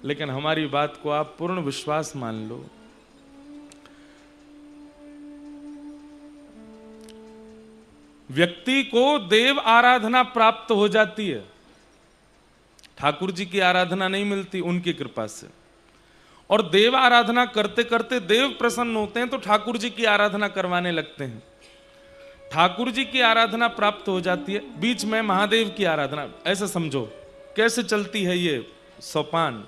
लेकिन हमारी बात को आप पूर्ण विश्वास मान लो। व्यक्ति को देव आराधना प्राप्त हो जाती है, ठाकुर जी की आराधना नहीं मिलती उनकी कृपा से। और देव आराधना करते करते देव प्रसन्न होते हैं तो ठाकुर जी की आराधना करवाने लगते हैं, ठाकुर जी की आराधना प्राप्त हो जाती है। बीच में महादेव की आराधना, ऐसे समझो कैसे चलती है ये सोपान।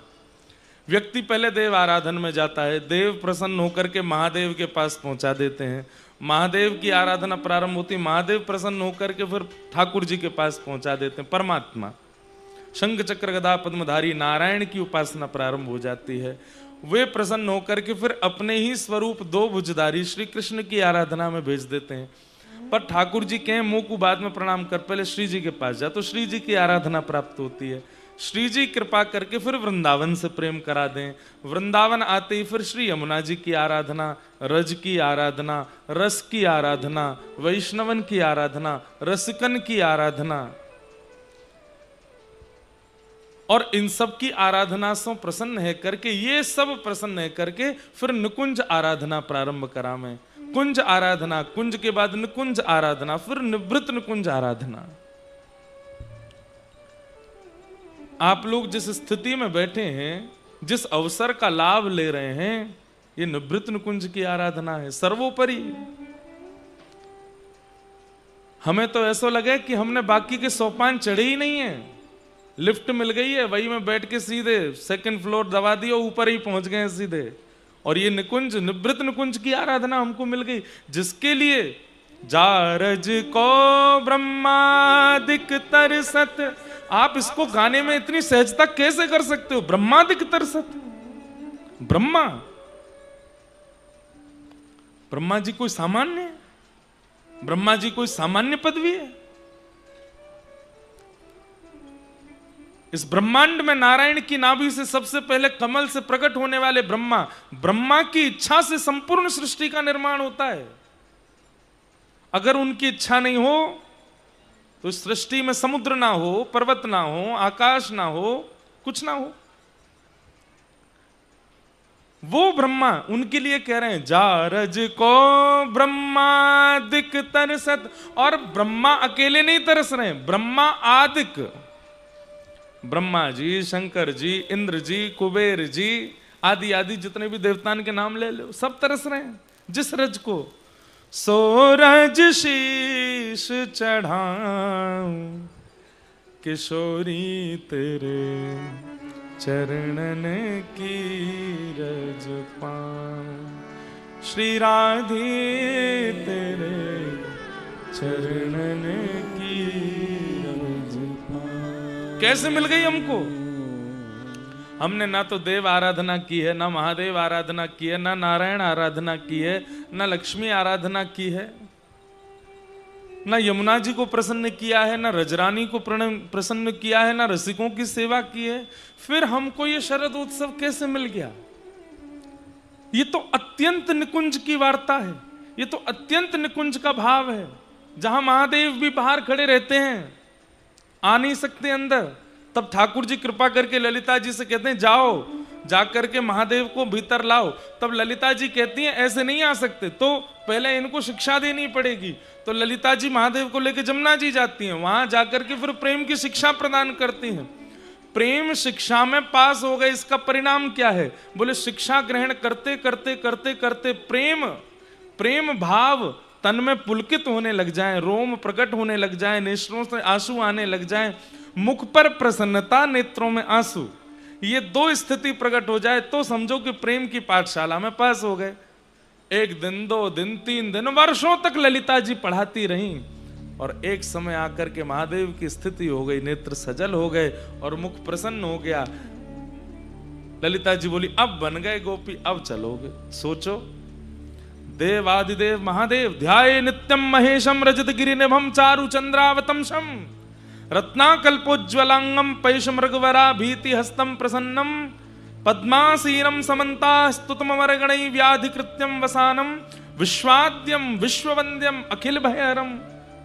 व्यक्ति पहले देव आराधन में जाता है, देव प्रसन्न होकर के महादेव के पास पहुंचा देते हैं, महादेव की आराधना प्रारंभ होती है, महादेव प्रसन्न होकर के फिर ठाकुर जी के पास पहुंचा देते हैं। परमात्मा शंख चक्र गदा पद्मधारी नारायण की उपासना प्रारंभ हो जाती है। वे प्रसन्न होकर के फिर अपने ही स्वरूप दो भुजधारी श्री कृष्ण की आराधना में भेज देते हैं। पर ठाकुर जी कहें मुंह को बाद में प्रणाम कर, पहले श्री जी के पास जा, तो श्री जी की आराधना प्राप्त होती है। श्री जी कृपा करके फिर वृंदावन से प्रेम करा दें, वृंदावन आते ही फिर श्री यमुना जी की आराधना, रज की आराधना, रस की आराधना, वैष्णवन की आराधना, रसिकन की आराधना, और इन सब की आराधना से प्रसन्न है करके, ये सब प्रसन्न है करके फिर निकुंज आराधना प्रारंभ करा में। कुंज आराधना, कुंज के बाद निकुंज आराधना, फिर निवृत्त निकुंज आराधना। आप लोग जिस स्थिति में बैठे हैं, जिस अवसर का लाभ ले रहे हैं, ये निवृत्त निकुंज की आराधना है सर्वोपरि। हमें तो ऐसा लगे कि हमने बाकी के सोपान चढ़े ही नहीं है, लिफ्ट मिल गई है, वही में बैठ के सीधे सेकंड फ्लोर दबा दिया, ऊपर ही पहुंच गए सीधे। और ये निकुंज, निवृत्त निकुंज की आराधना हमको मिल गई, जिसके लिए जारज को ब्रह्मादिक तरसत। आप इसको गाने में इतनी सहजता कैसे कर सकते हो? ब्रह्मादिक तरसत, ब्रह्मा, ब्रह्मा जी कोई सामान्य है? ब्रह्मा जी कोई सामान्य पदवी है? इस ब्रह्मांड में नारायण की नाभि से सबसे पहले कमल से प्रकट होने वाले ब्रह्मा, ब्रह्मा की इच्छा से संपूर्ण सृष्टि का निर्माण होता है। अगर उनकी इच्छा नहीं हो तो इस सृष्टि में समुद्र ना हो, पर्वत ना हो, आकाश ना हो, कुछ ना हो। वो ब्रह्मा उनके लिए कह रहे हैं जारज को ब्रह्मादिक तरसत। और ब्रह्मा अकेले नहीं तरस रहे हैं, ब्रह्मा आदिक, ब्रह्मा जी, शंकर जी, इंद्र जी, कुबेर जी, आदि आदि जितने भी देवताओं के नाम ले लो, सब तरस रहे हैं जिस रज को। सो रज शीश चढ़ाऊं किशोरी तेरे चरणन की रज पाऊं, श्री राधे तेरे चरणन की रज पाऊं। कैसे मिल गई हमको? हमने ना तो देव आराधना की है, ना महादेव आराधना की है, ना नारायण आराधना की है, ना लक्ष्मी आराधना की है, ना यमुना जी को प्रसन्न किया है, ना रजरानी को प्रसन्न किया है, ना रसिकों की सेवा की है। फिर हमको ये शरद उत्सव कैसे मिल गया? ये तो अत्यंत निकुंज की वार्ता है, ये तो अत्यंत निकुंज का भाव है, जहां महादेव भी बाहर खड़े रहते हैं, आ नहीं सकते अंदर। तब ठाकुर जी कृपा करके ललिता जी से कहते हैं जाओ, जाकर के महादेव को भीतर लाओ। तब ललिता जी कहती हैं ऐसे नहीं आ सकते, तो पहले इनको शिक्षा देनी पड़ेगी। तो ललिता जी महादेव को लेकर जमुना जी जाती हैं, वहां जाकर के फिर प्रेम की शिक्षा प्रदान करती हैं। प्रेम शिक्षा में पास हो गए, इसका परिणाम क्या है? बोले शिक्षा ग्रहण करते करते करते करते प्रेम, प्रेम भाव तन में पुलकित होने लग जाए, रोम प्रकट होने लग जाए, नेत्रों से आंसू आने लग जाए, मुख पर प्रसन्नता, नेत्रों में आंसू, ये दो स्थिति प्रकट हो जाए तो समझो कि प्रेम की पाठशाला में पास हो गए। एक दिन, 2 दिन, 3 दिन, वर्षों तक ललिता जी पढ़ाती रहीं, और एक समय आकर के महादेव की स्थिति हो गई, नेत्र सजल हो गए और मुख प्रसन्न हो गया। ललिता जी बोली अब बन गए गोपी, अब चलोगे। सोचो, देवादिदेव महादेव ध्याये नित्यम महेशम रजत गिरि निभम चारु चंद्रावतंशम रत्नाकल्पोज्ज्वलांगम पैशमृगवरा भीति हस्तम प्रसन्नम पद्मासीनम समन्ता स्तुतमवरगणै व्याधिकृत्यम वसानम विश्वाद्यम विश्ववंद्यम अखिल भयहरम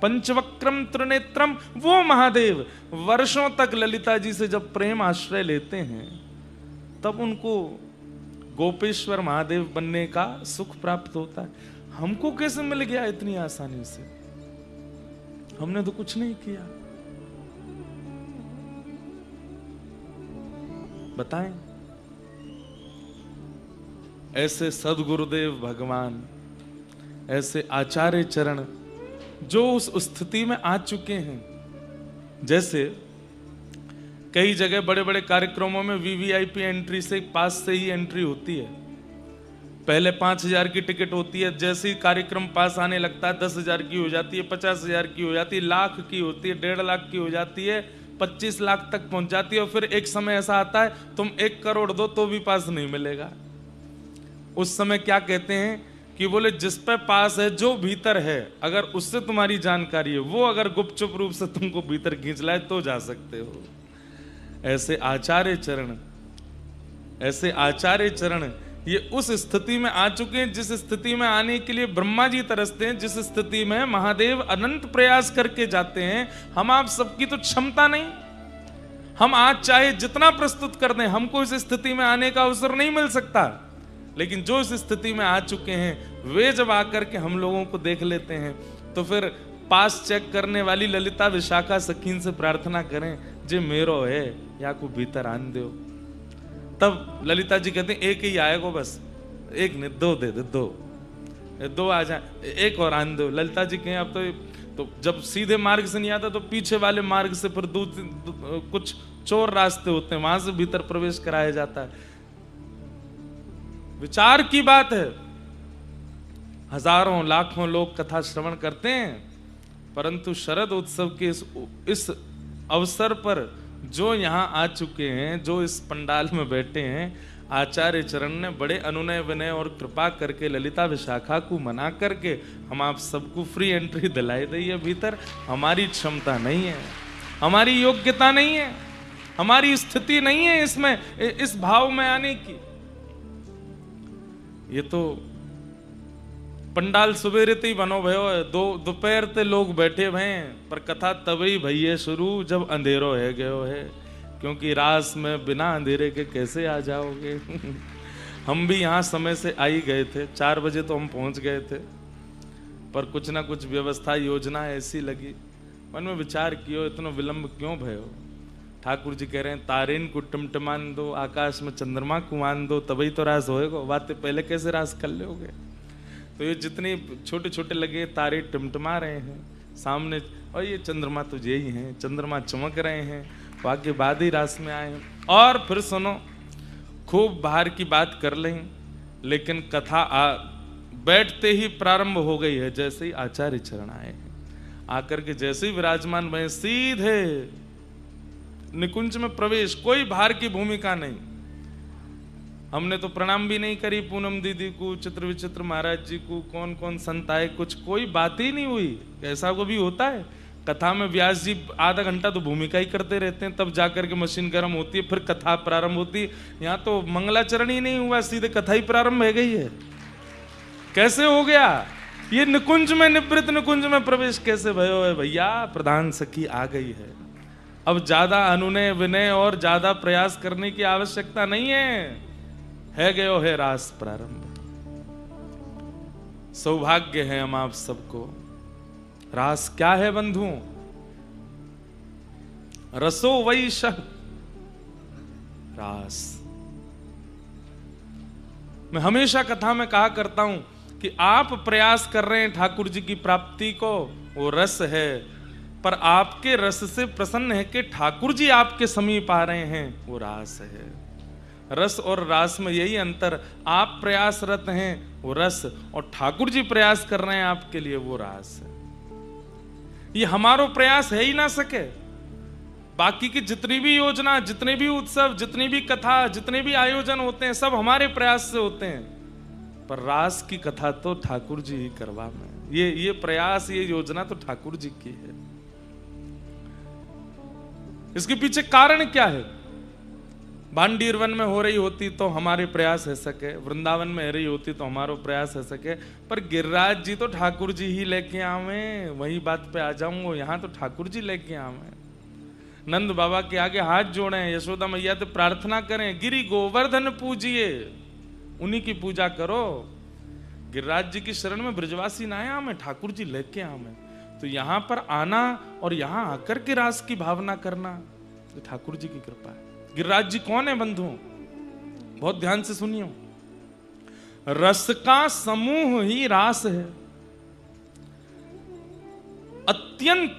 पंचवक्रम त्रिनेत्रम। वो महादेव वर्षों तक ललिता जी से जब प्रेम आश्रय लेते हैं तब उनको गोपेश्वर महादेव बनने का सुख प्राप्त होता है। हमको कैसे मिल गया इतनी आसानी से? हमने तो कुछ नहीं किया। बताएं। ऐसे सदगुरुदेव भगवान, ऐसे आचार्य चरण जो उस स्थिति में आ चुके हैं। जैसे कई जगह बड़े बड़े कार्यक्रमों में वीवीआईपी एंट्री से, पास से ही एंट्री होती है। पहले 5,000 की टिकट होती है, जैसे ही कार्यक्रम पास आने लगता है 10,000 की हो जाती है, 50,000 की हो जाती है, लाख की होती है, 1.5 लाख की हो जाती है, 25 लाख तक पहुंच जाती है। और फिर एक समय ऐसा आता है तुम 1 करोड़ दो तो भी पास नहीं मिलेगा। उस समय क्या कहते हैं कि बोले जिस पे पास है, जो भीतर है, अगर उससे तुम्हारी जानकारी है, वो अगर गुपचुप रूप से तुमको भीतर खींच लाए तो जा सकते हो। ऐसे आचार्य चरण, ऐसे आचार्य चरण ये उस स्थिति में आ चुके हैं जिस स्थिति में आने के लिए ब्रह्मा जी तरसते हैं, जिस स्थिति में महादेव अनंत प्रयास करके जाते हैं। हम आप सबकी तो क्षमता नहीं। हम आज चाहे जितना प्रस्तुत कर दें, हमको इस स्थिति में आने का अवसर नहीं मिल सकता। लेकिन जो इस स्थिति में आ चुके हैं, वे जब आकर के हम लोगों को देख लेते हैं, तो फिर पास चेक करने वाली ललिता विशाखा सखीन से प्रार्थना करें, जे मेरो है या को भीतर आन दो। तब ललिता जी कहते हैं एक ही आएगा, बस एक नहीं, 2 दे दे, 2 आ जाए, एक और आन दो। ललिता जी कहें अब तो जब सीधे मार्ग से नहीं आता तो पीछे वाले मार्ग से फिर कुछ चोर रास्ते होते हैं, वहां से भीतर प्रवेश कराया जाता है। विचार की बात है। हजारों लाखों लोग कथा श्रवण करते हैं, परंतु शरद उत्सव के इस अवसर पर जो यहाँ आ चुके हैं, जो इस पंडाल में बैठे हैं, आचार्य चरण ने बड़े अनुनय विनय और कृपा करके ललिता विशाखा को मना करके हम आप सबको फ्री एंट्री दिलाई दी है भीतर। हमारी क्षमता नहीं है, हमारी योग्यता नहीं है, हमारी स्थिति नहीं है इसमें, इस भाव में आने की। ये तो पंडाल सुबेरे ही बनो भयो, दोपहर ते लोग बैठे भय, पर कथा तभी भैये शुरू जब अंधेरो है गयो है। क्योंकि रास में बिना अंधेरे के कैसे आ जाओगे। हम भी यहाँ समय से आ ही गए थे, 4 बजे तो हम पहुंच गए थे, पर कुछ ना कुछ व्यवस्था योजना ऐसी लगी। मन में विचार कियो इतना विलंब क्यों भयो। ठाकुर जी कह रहे हैं तारेन को टिमटिमान दो, आकाश में चंद्रमा को मान दो, तभी तो रास होएगा। बातें पहले कैसे रास कर लोगे। तो ये जितने छोटे छोटे लगे तारे टिमटिमा रहे हैं सामने, और ये चंद्रमा तो यही हैं, चंद्रमा चमक रहे हैं, वाक्य बाद ही रास में आए हैं। और फिर सुनो, खूब बाहर की बात कर लें, लेकिन कथा बैठते ही प्रारंभ हो गई है। जैसे ही आचार्य चरण आए हैं, आकर के जैसे ही विराजमान भये, सीधे निकुंज में प्रवेश, कोई बाहर की भूमिका नहीं। हमने तो प्रणाम भी नहीं करी पूनम दीदी को, चित्र विचित्र महाराज जी को, कौन कौन संत आए, कुछ कोई बात ही नहीं हुई। ऐसा को भी होता है कथा में, व्यास जी आधा घंटा तो भूमिका ही करते रहते हैं, तब जाकर के मशीन गर्म होती है, फिर कथा प्रारंभ होती है। यहाँ तो मंगलाचरण ही नहीं हुआ, सीधे कथा ही प्रारंभ हो गई है। कैसे हो गया ये? निकुंज में, निवृत्त निकुंज में प्रवेश कैसे भयो है भैया? प्रधान सखी आ गई है। अब ज्यादा अनुनय विनय और ज्यादा प्रयास करने की आवश्यकता नहीं है गयो है रास प्रारंभ। सौभाग्य है हम आप सबको। रास क्या है बंधुओं? रसो वैश रास। मैं हमेशा कथा में कहा करता हूं कि आप प्रयास कर रहे हैं ठाकुर जी की प्राप्ति को, वो रस है, पर आपके रस से प्रसन्न है कि ठाकुर जी आपके समीप आ रहे हैं, वो रास है। रस और रास में यही अंतर, आप प्रयासरत हैं वो रस, और ठाकुर जी प्रयास कर रहे हैं आपके लिए, वो रास है। ये हमारो प्रयास है ही ना सके। बाकी की जितनी भी योजना, जितने भी उत्सव, जितनी भी कथा, जितने भी आयोजन होते हैं, सब हमारे प्रयास से होते हैं, पर रास की कथा तो ठाकुर जी ही करवा में। ये प्रयास, ये योजना तो ठाकुर जी की है। इसके पीछे कारण क्या है? भांडीर वन में हो रही होती तो हमारे प्रयास है सके, वृंदावन में हो रही होती तो हमारो प्रयास है सके, पर गिरिराज जी तो ठाकुर जी ही लेके आवे। वही बात पे आ जाऊंगा, यहाँ तो ठाकुर जी लेके आवे। नंद बाबा के आगे हाथ जोड़ें, यशोदा मैया से प्रार्थना करें, गिरि गोवर्धन पूजिए, उन्हीं की पूजा करो। गिरिराज जी की शरण में ब्रजवासी ना आया, हमें ठाकुर जी लेके हमें, तो यहां पर आना और यहां आकर के रास की भावना करना तो ठाकुर जी की कृपा है। गिरिराज जी कौन है बंधुओं? बहुत ध्यान से सुनियो। रस का समूह ही रास है। अत्यंत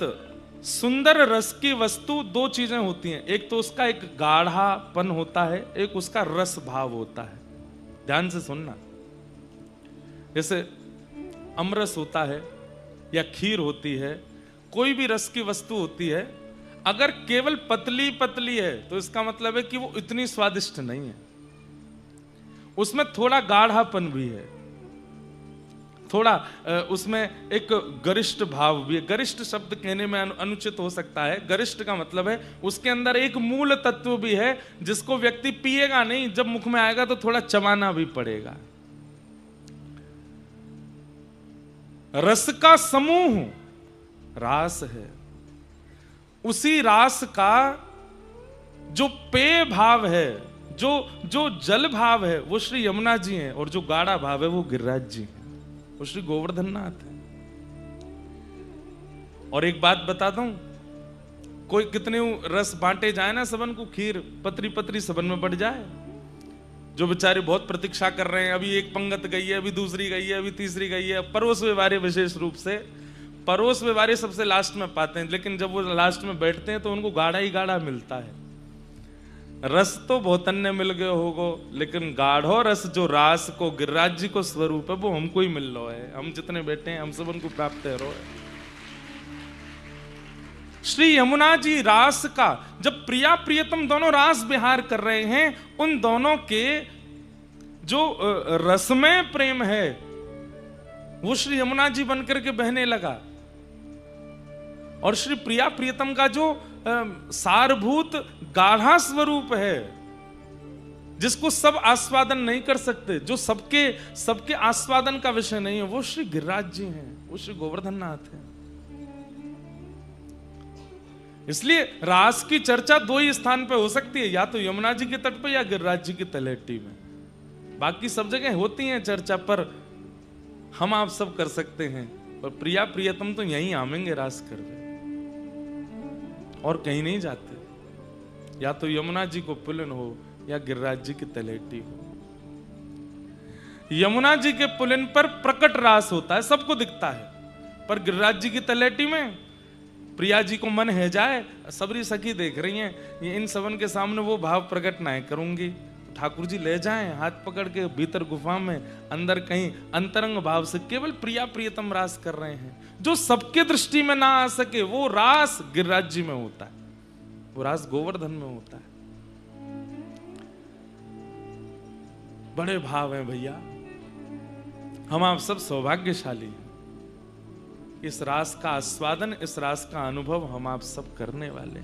सुंदर रस की वस्तु दो चीजें होती हैं, एक तो उसका एक गाढ़ापन होता है, एक उसका रस भाव होता है। ध्यान से सुनना। जैसे अमरस होता है या खीर होती है, कोई भी रस की वस्तु होती है, अगर केवल पतली पतली है तो इसका मतलब है कि वो इतनी स्वादिष्ट नहीं है, उसमें थोड़ा गाढ़ापन भी है, थोड़ा उसमें एक गरिष्ठ भाव भी है। गरिष्ठ शब्द कहने में अनुचित हो सकता है, गरिष्ठ का मतलब है उसके अंदर एक मूल तत्व भी है जिसको व्यक्ति पिएगा नहीं, जब मुख में आएगा तो थोड़ा चबाना भी पड़ेगा। रस का समूह रास है। उसी रास का जो पेय भाव है, जो जल भाव है, वो श्री यमुना जी हैं, और जो गाढ़ा भाव है वो गिरिराज जी हैं, वो श्री गोवर्धन नाथ है। और एक बात बता दूं, कोई कितने रस बांटे जाए ना सबन को, खीर पतरी पतरी सबन में बढ़ जाए, जो बेचारे बहुत प्रतीक्षा कर रहे हैं, अभी एक पंगत गई है, अभी दूसरी गई है, अभी तीसरी गई है, परोस व्यवहारे विशेष रूप से परोस व्यवहारे सबसे लास्ट में पाते हैं, लेकिन जब वो लास्ट में बैठते हैं तो उनको गाढ़ा ही गाढ़ा मिलता है। रस तो बहुत अन्य मिल गए होगो, लेकिन गाढ़ो रस जो रास को गिरिराज जी को स्वरूप है वो हमको ही मिल रहा है। हम जितने बैठे हैं हम सब उनको प्राप्त है रो है। श्री यमुना जी रास का जब प्रिया प्रियतम दोनों रास विहार कर रहे हैं, उन दोनों के जो रसमय प्रेम है वो श्री यमुना जी बनकर के बहने लगा, और श्री प्रिया प्रियतम का जो सारभूत गाढ़ा स्वरूप है जिसको सब आस्वादन नहीं कर सकते, जो सबके आस्वादन का विषय नहीं है, वो श्री गिरिराज जी हैं, वो श्री गोवर्धन नाथ हैं। इसलिए रास की चर्चा दो ही स्थान पे हो सकती है, या तो यमुना जी के तट पे या गिरिराज जी की तलहटी में। बाकी सब जगह होती है चर्चा, पर हम आप सब कर सकते हैं, पर प्रिया प्रियतम तो यहीं आमेंगे रास कर रहे, और कहीं नहीं जाते। या तो यमुना जी को पुलिन हो या गिरिराज जी की तलहटी हो। यमुना जी के पुलिन पर प्रकट रास होता है, सबको दिखता है, पर गिरिराज जी की तलहटी में प्रिया जी को मन है जाए, सबरी सखी देख रही हैं, ये इन सबन के सामने वो भाव प्रकट ना करूंगी, ठाकुर जी ले जाएं हाथ पकड़ के भीतर गुफा में, अंदर कहीं अंतरंग भाव से केवल प्रिया प्रियतम रास कर रहे हैं। जो सबके दृष्टि में ना आ सके वो रास गिरिराज जी में होता है, वो रास गोवर्धन में होता है। बड़े भाव हैं भैया, हम आप सब सौभाग्यशाली हैं। इस रास का आस्वादन, इस रास का अनुभव हम आप सब करने वाले।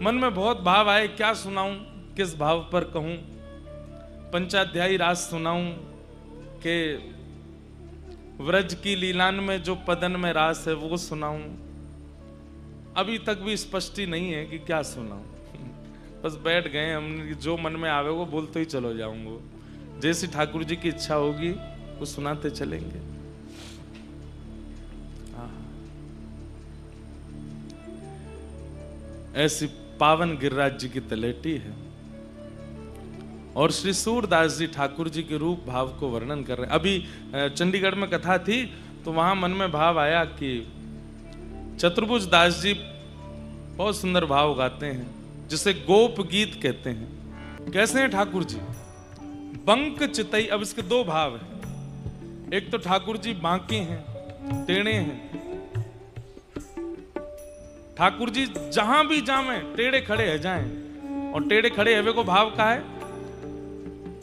मन में बहुत भाव आए, क्या सुनाऊं, किस भाव पर कहूं। पंचाध्यायी रास सुनाऊं कि व्रज की लीलान में जो पदन में रास है वो सुनाऊं। अभी तक भी स्पष्टी नहीं है कि क्या सुनाऊं। बस बैठ गए हम, जो मन में आवे वो बोलते ही चलो जाऊंगा, जैसी ठाकुर जी की इच्छा होगी वो सुनाते चलेंगे। ऐसी पावन गिरिराज जी की तलहटी है, और श्री सूरदास जी ठाकुर जी के रूप भाव को वर्णन कर रहे हैं। अभी चंडीगढ़ में कथा थी तो वहां मन में भाव आया कि चतुर्भुज दास जी बहुत सुंदर भाव गाते हैं, जिसे गोप गीत कहते हैं। कैसे हैं ठाकुर जी? बंक चितई। अब इसके दो भाव हैं, एक तो ठाकुर जी बांके हैं, टेढ़े हैं। ठाकुर जी जहां भी जावे टेढ़े खड़े है जाएं, और टेढ़े खड़े हवे को भाव का है,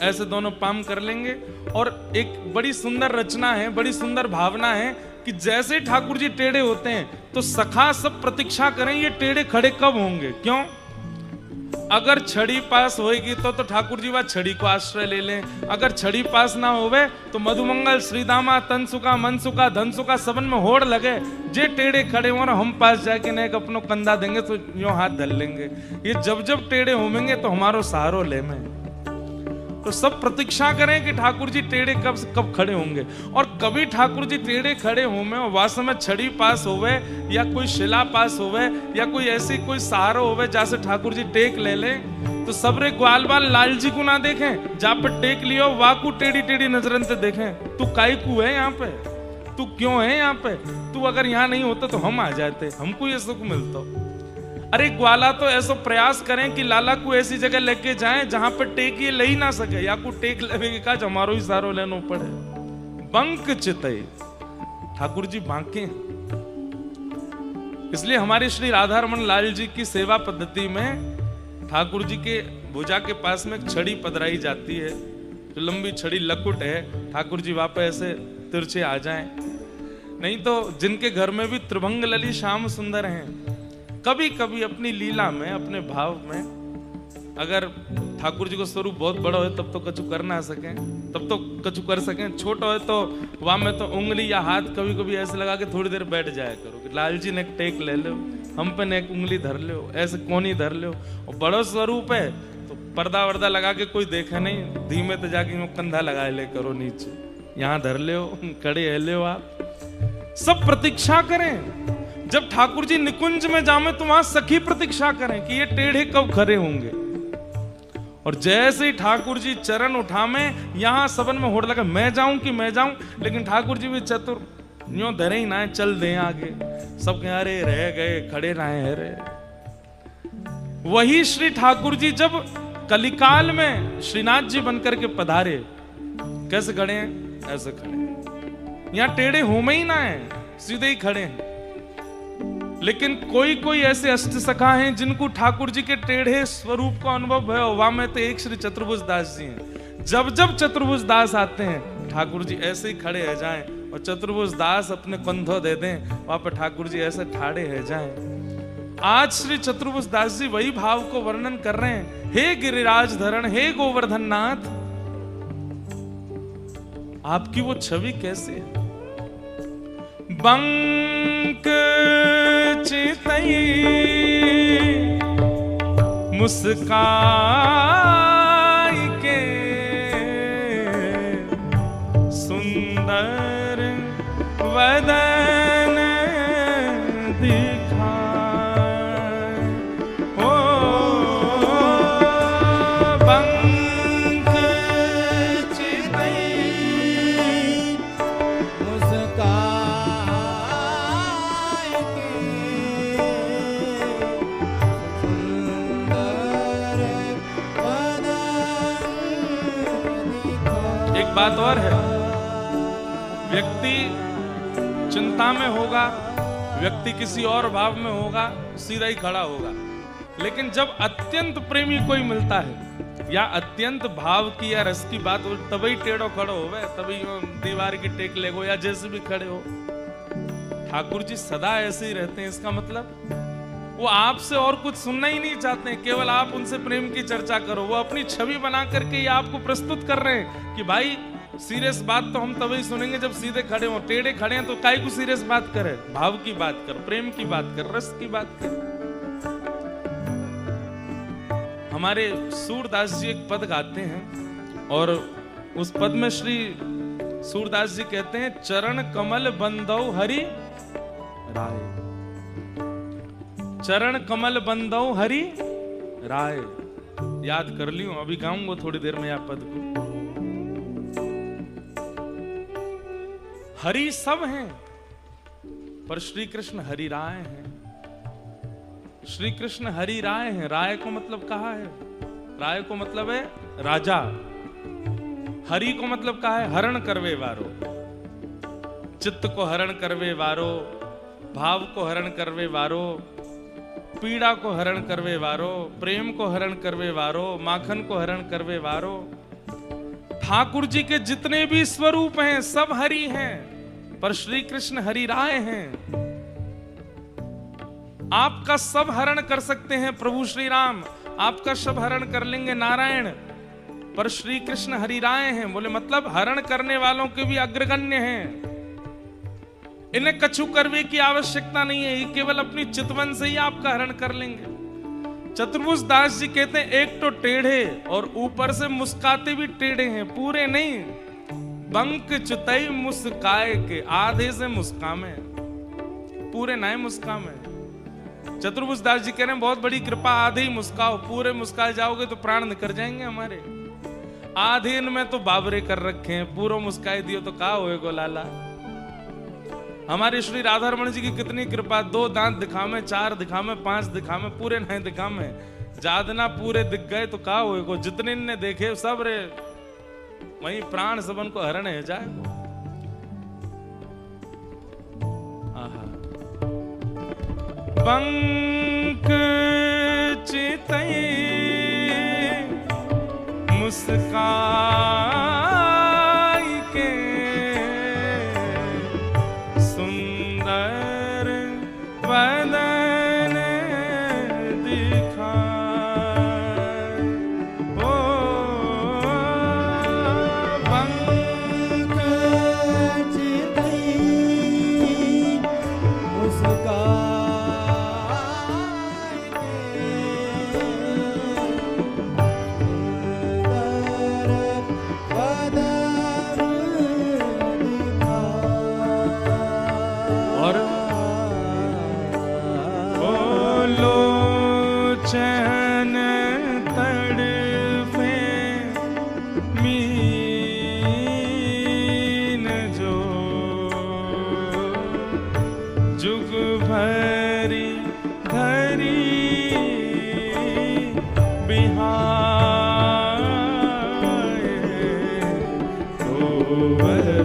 ऐसे दोनों पाम कर लेंगे। और एक बड़ी सुंदर रचना है, बड़ी सुंदर भावना है कि जैसे ठाकुर जी टेढ़े होते हैं तो सखा सब प्रतीक्षा करें ये टेढ़े खड़े कब होंगे। क्यों? अगर छड़ी पास होएगी तो ठाकुर जी वह छड़ी को आश्रय ले लें। अगर छड़ी पास ना होवे तो मधुमंगल, श्रीदामा, तनसुका, मनसुका, धनसुका सबन में होड़ लगे, जे टेढ़े खड़े हो ना हम पास जाके ने एक अपनो कंधा देंगे तो यूं हाथ धर लेंगे। ये जब जब टेढ़े होंगे तो हमारो सहारो ले में। तो सब प्रतीक्षा करें कि ठाकुर जी टेढ़े कब खड़े होंगे। और कभी ठाकुर जी टेढ़े खड़े होंगे और वास्तव में छड़ी पास होवे या कोई शिला पास होवे या कोई ऐसी कोई सहारा होवे जैसे ठाकुर जी टेक ले ले, तो सबरे ग्वाल बाल लाल जी को ना देखें, जहाँ पे टेक लियो वाकू टेढ़ी टेढ़ी नजरन से देखें। तू काई को है यहाँ पे, तू क्यों है यहाँ पे, तू अगर यहाँ नहीं होता तो हम आ जाते, हमको ये सुख मिलता। अरे ग्वाला तो ऐसा प्रयास करें कि लाला को ऐसी जगह लेके जाएं जहां पर टेक ये ले ही ना सके, या को टेक लेवे का हमारो ही सारो लेनो पड़े। बंक चितई ठाकुर जी बांके। इसलिए हमारे श्री राधारमण लाल जी की सेवा पद्धति में ठाकुर जी के भुजा के पास में एक छड़ी पधराई जाती है, जो लंबी छड़ी लकुट है। ठाकुर जी वहां पे ऐसे तिरछे आ जाएं। नहीं तो जिनके घर में भी त्रिभंग लली श्याम सुंदर हैं, कभी कभी अपनी लीला में, अपने भाव में, अगर ठाकुर जी को स्वरूप बहुत बड़ा हो तब तो कछु कर ना सके, तब तो कछु कर सकें। छोटा हो तो वहां में तो उंगली या हाथ कभी कभी ऐसे लगा के थोड़ी देर बैठ जाया करो कि लाल जी ने एक टेक ले लो, हम पे ने एक उंगली धर लो, ऐसे कोनी धर लो। और बड़ो स्वरूप है तो पर्दा वर्दा लगा के कोई देखे नहीं, धीमे तो जाके कंधा लगाए ले करो नीचे, यहाँ धर लो, खड़े है लो। आप सब प्रतीक्षा करें। जब ठाकुर जी निकुंज में जामे तो वहां सखी प्रतीक्षा करें कि ये टेढ़े कब खड़े होंगे। और जैसे ही ठाकुर जी चरण उठामे, यहां सबन में होड़ लगा मैं जाऊं कि मैं जाऊं, लेकिन ठाकुर जी भी चतुर, यूं धरे ही ना चल दे आगे। सब कह अरे रह गए, खड़े रहे रे। वही श्री ठाकुर जी जब कलिकाल में श्रीनाथ जी बनकर के पधारे, कैसे खड़े हैं? ऐसे खड़े हैं। यहां टेढ़े होमे ही ना है, सीधे ही खड़े हैं। लेकिन कोई कोई ऐसे अष्ट सखा हैं जिनको ठाकुर जी के टेढ़े स्वरूप का अनुभव है। वहां में तो एक श्री चतुर्भुज दास जी हैं। जब जब चतुर्भुज दास आते हैं ठाकुर जी ऐसे ही खड़े रह जाएं, और चतुर्भुज दास अपने कंधों दे दें, वहां पर ठाकुर जी ऐसे ठाड़े रह जाएं। आज श्री चतुर्भुज दास जी वही भाव को वर्णन कर रहे हैं। हे गिरिराज धरण, हे गोवर्धन नाथ, आपकी वो छवि कैसी है? बंक चितई मुस्काई के सुंदर वदन दिखाए। ओ बंक चितई मुस्काई बात और है, व्यक्ति चिंता में होगा, व्यक्ति किसी और भाव में होगा, सीधा ही खड़ा होगा। लेकिन जब अत्यंत प्रेमी कोई मिलता है या अत्यंत भाव की या रस की बात हो, तभी टेढ़ो खड़ो होवे, तभी दीवार की टेक लेगो या जैसे भी खड़े हो। ठाकुर जी सदा ऐसे ही रहते हैं। इसका मतलब वो आपसे और कुछ सुनना ही नहीं चाहते हैं, केवल आप उनसे प्रेम की चर्चा करो। वो अपनी छवि बना करके ये आपको प्रस्तुत कर रहे हैं कि भाई सीरियस बात तो हम तभी सुनेंगे जब सीधे खड़े हो। टेढ़े खड़े हैं तो काहे को सीरियस बात करे? भाव की बात कर, प्रेम की बात कर, रस की बात कर। हमारे सूरदास जी एक पद गाते हैं और उस पद में श्री सूरदास जी कहते हैं, चरण कमल बंदौ हरि राय। चरण कमल बंदौ हरि राय। याद कर लियो, अभी गाऊंगा थोड़ी देर में यह पद को। हरि सब हैं, पर श्री कृष्ण हरि राय हैं। श्री कृष्ण हरि राय हैं। राय को मतलब कहा है? राय को मतलब है राजा। हरि को मतलब कहा है हरण करवे वारो। चित्त को हरण करवे वारो, भाव को हरण करवे वारो, पीड़ा को हरण करवे वारो, प्रेम को हरण करवे वारो, माखन को हरण करवे वारो। ठाकुर जी के जितने भी स्वरूप हैं सब हरि हैं, पर श्री कृष्ण हरि राय हैं। आपका सब हरण कर सकते हैं प्रभु श्री राम, आपका सब हरण कर लेंगे नारायण, पर श्री कृष्ण हरिराय हैं। बोले मतलब हरण करने वालों के भी अग्रगण्य हैं, इन्हें कछु करने की आवश्यकता नहीं है, ये केवल अपनी चितवन से ही आपका हरण कर लेंगे। चतुर्भुज दास जी कहते हैं एक तो टेढ़े और ऊपर से मुस्काते भी टेढ़े हैं, पूरे नहीं। बंक चुतई मुस्काए के, आधे से मुस्कामे, पूरे नए मुस्कामे। चतुर्भुज दास जी कह रहे हैं बहुत बड़ी कृपा, आधे ही मुस्काओ, पूरे मुस्काए जाओगे तो प्राण निकल जाएंगे हमारे। आधे में तो बाबरे कर रखे हैं, पूरा मुस्काए दियो तो कहा होएगो लाला। हमारे श्री राधा रमण जी की कितनी कृपा, 2 दांत दिखावे, 4 दिखावे, 5 दिखावे, पूरे नहीं दिखावे, जादना पूरे दिख गए तो कहा होएगो। जितने ने देखे सब रे वही प्राण सबन को हरण है जाए। बंक चितई मुस्काई के, सुंदर बदन दिखाए। ओ बंक चितई मुस्काई चैन तड़फे मीन जो, जुग भरी धरी बिहाए। गोवर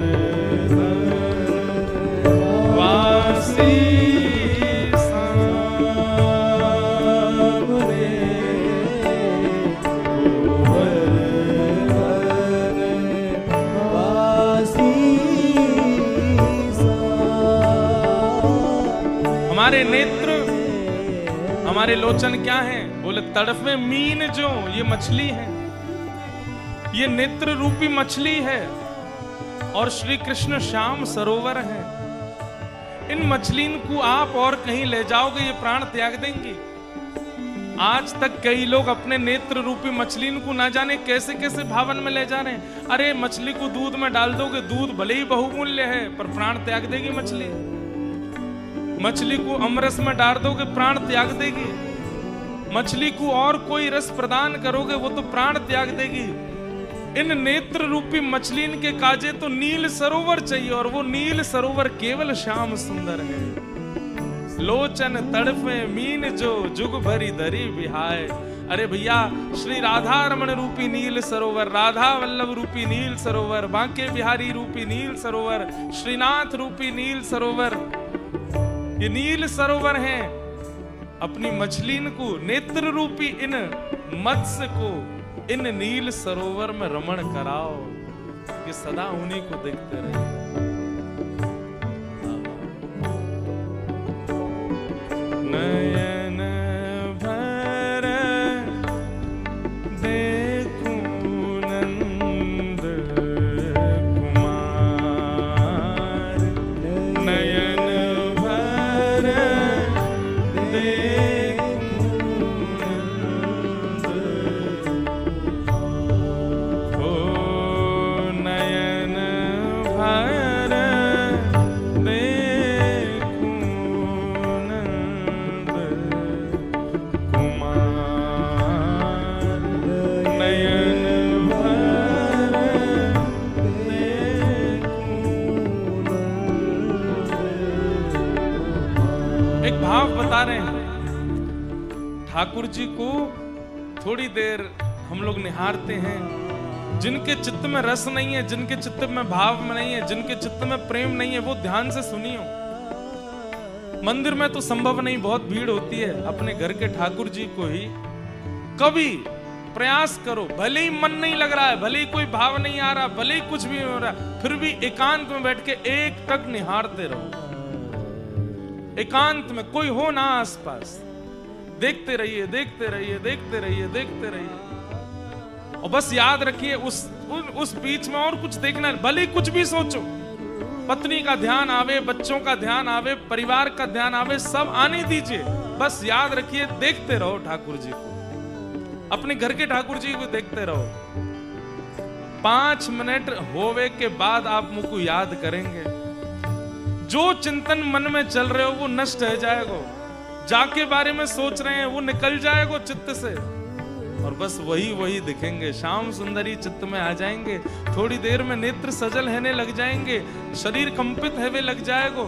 वासी हमारे नेत्र, हमारे लोचन क्या है? बोले तड़फे मीन जो, ये मछली है, ये नेत्र रूपी मछली है और श्री कृष्ण श्याम सरोवर है। इन मछलियों को आप और कहीं ले जाओगे ये प्राण त्याग देंगी। आज तक कई लोग अपने नेत्र रूपी मछलियों को ना जाने कैसे कैसे भावन में ले जा रहे हैं। अरे मछली को दूध में डाल दोगे, दूध भले ही बहुमूल्य है पर प्राण त्याग देगी मछली। मछली को अमरस में डाल दोगे प्राण त्याग देगी। मछली को और कोई रस प्रदान करोगे वो तो प्राण त्याग देगी। इन नेत्र रूपी मछलियों के काजे तो नील सरोवर चाहिए और वो नील सरोवर केवल श्याम सुंदर है। लोचन तड़फे मीन जो, जुग भरी धरी बिहाय। अरे भैया श्री राधा रमण रूपी नील सरोवर, राधा वल्लभ रूपी नील सरोवर, बांके बिहारी रूपी नील सरोवर, श्रीनाथ रूपी नील सरोवर, ये नील सरोवर हैं। अपनी मछलियों को, नेत्र रूपी इन मत्स्य को इन नील सरोवर में रमण कराओ कि सदा उन्हीं को देखते रहे। नयन भर देखूं नंद कुमार, नयन भर एक भाव बता रहे हैं। ठाकुर जी को थोड़ी देर हम लोग निहारते हैं। जिनके चित्त में रस नहीं है, जिनके चित्त में भाव में नहीं है, जिनके चित्त में प्रेम नहीं है, वो ध्यान से सुनियो। मंदिर में तो संभव नहीं, बहुत भीड़ होती है। अपने घर के ठाकुर जी को ही कभी प्रयास करो, भले ही मन नहीं लग रहा है, भले ही कोई भाव नहीं आ रहा, भले ही कुछ भी हो रहा, फिर भी एकांत में बैठ के एक टक निहारते रहो। एकांत में कोई हो ना आसपास, देखते रहिए, देखते रहिए, देखते रहिए, देखते रहिए। और बस याद रखिए उस बीच में और कुछ देखना, भले कुछ भी सोचो, पत्नी का ध्यान आवे, बच्चों का ध्यान आवे, परिवार का ध्यान आवे, सब आने दीजिए। बस याद रखिए देखते रहो ठाकुर जी को, अपने घर के ठाकुर जी को देखते रहो। 5 मिनट होवे के बाद आप मुझको याद करेंगे, जो चिंतन मन में चल रहे हो वो नष्ट हो जाएगा, जाके बारे में सोच रहे हैं वो निकल जाएगा चित्त से, और बस वही दिखेंगे। श्याम सुंदरी चित्त में आ जाएंगे, थोड़ी देर में नेत्र सजल होने लग जाएंगे, शरीर कंपित होने लग जाएगा।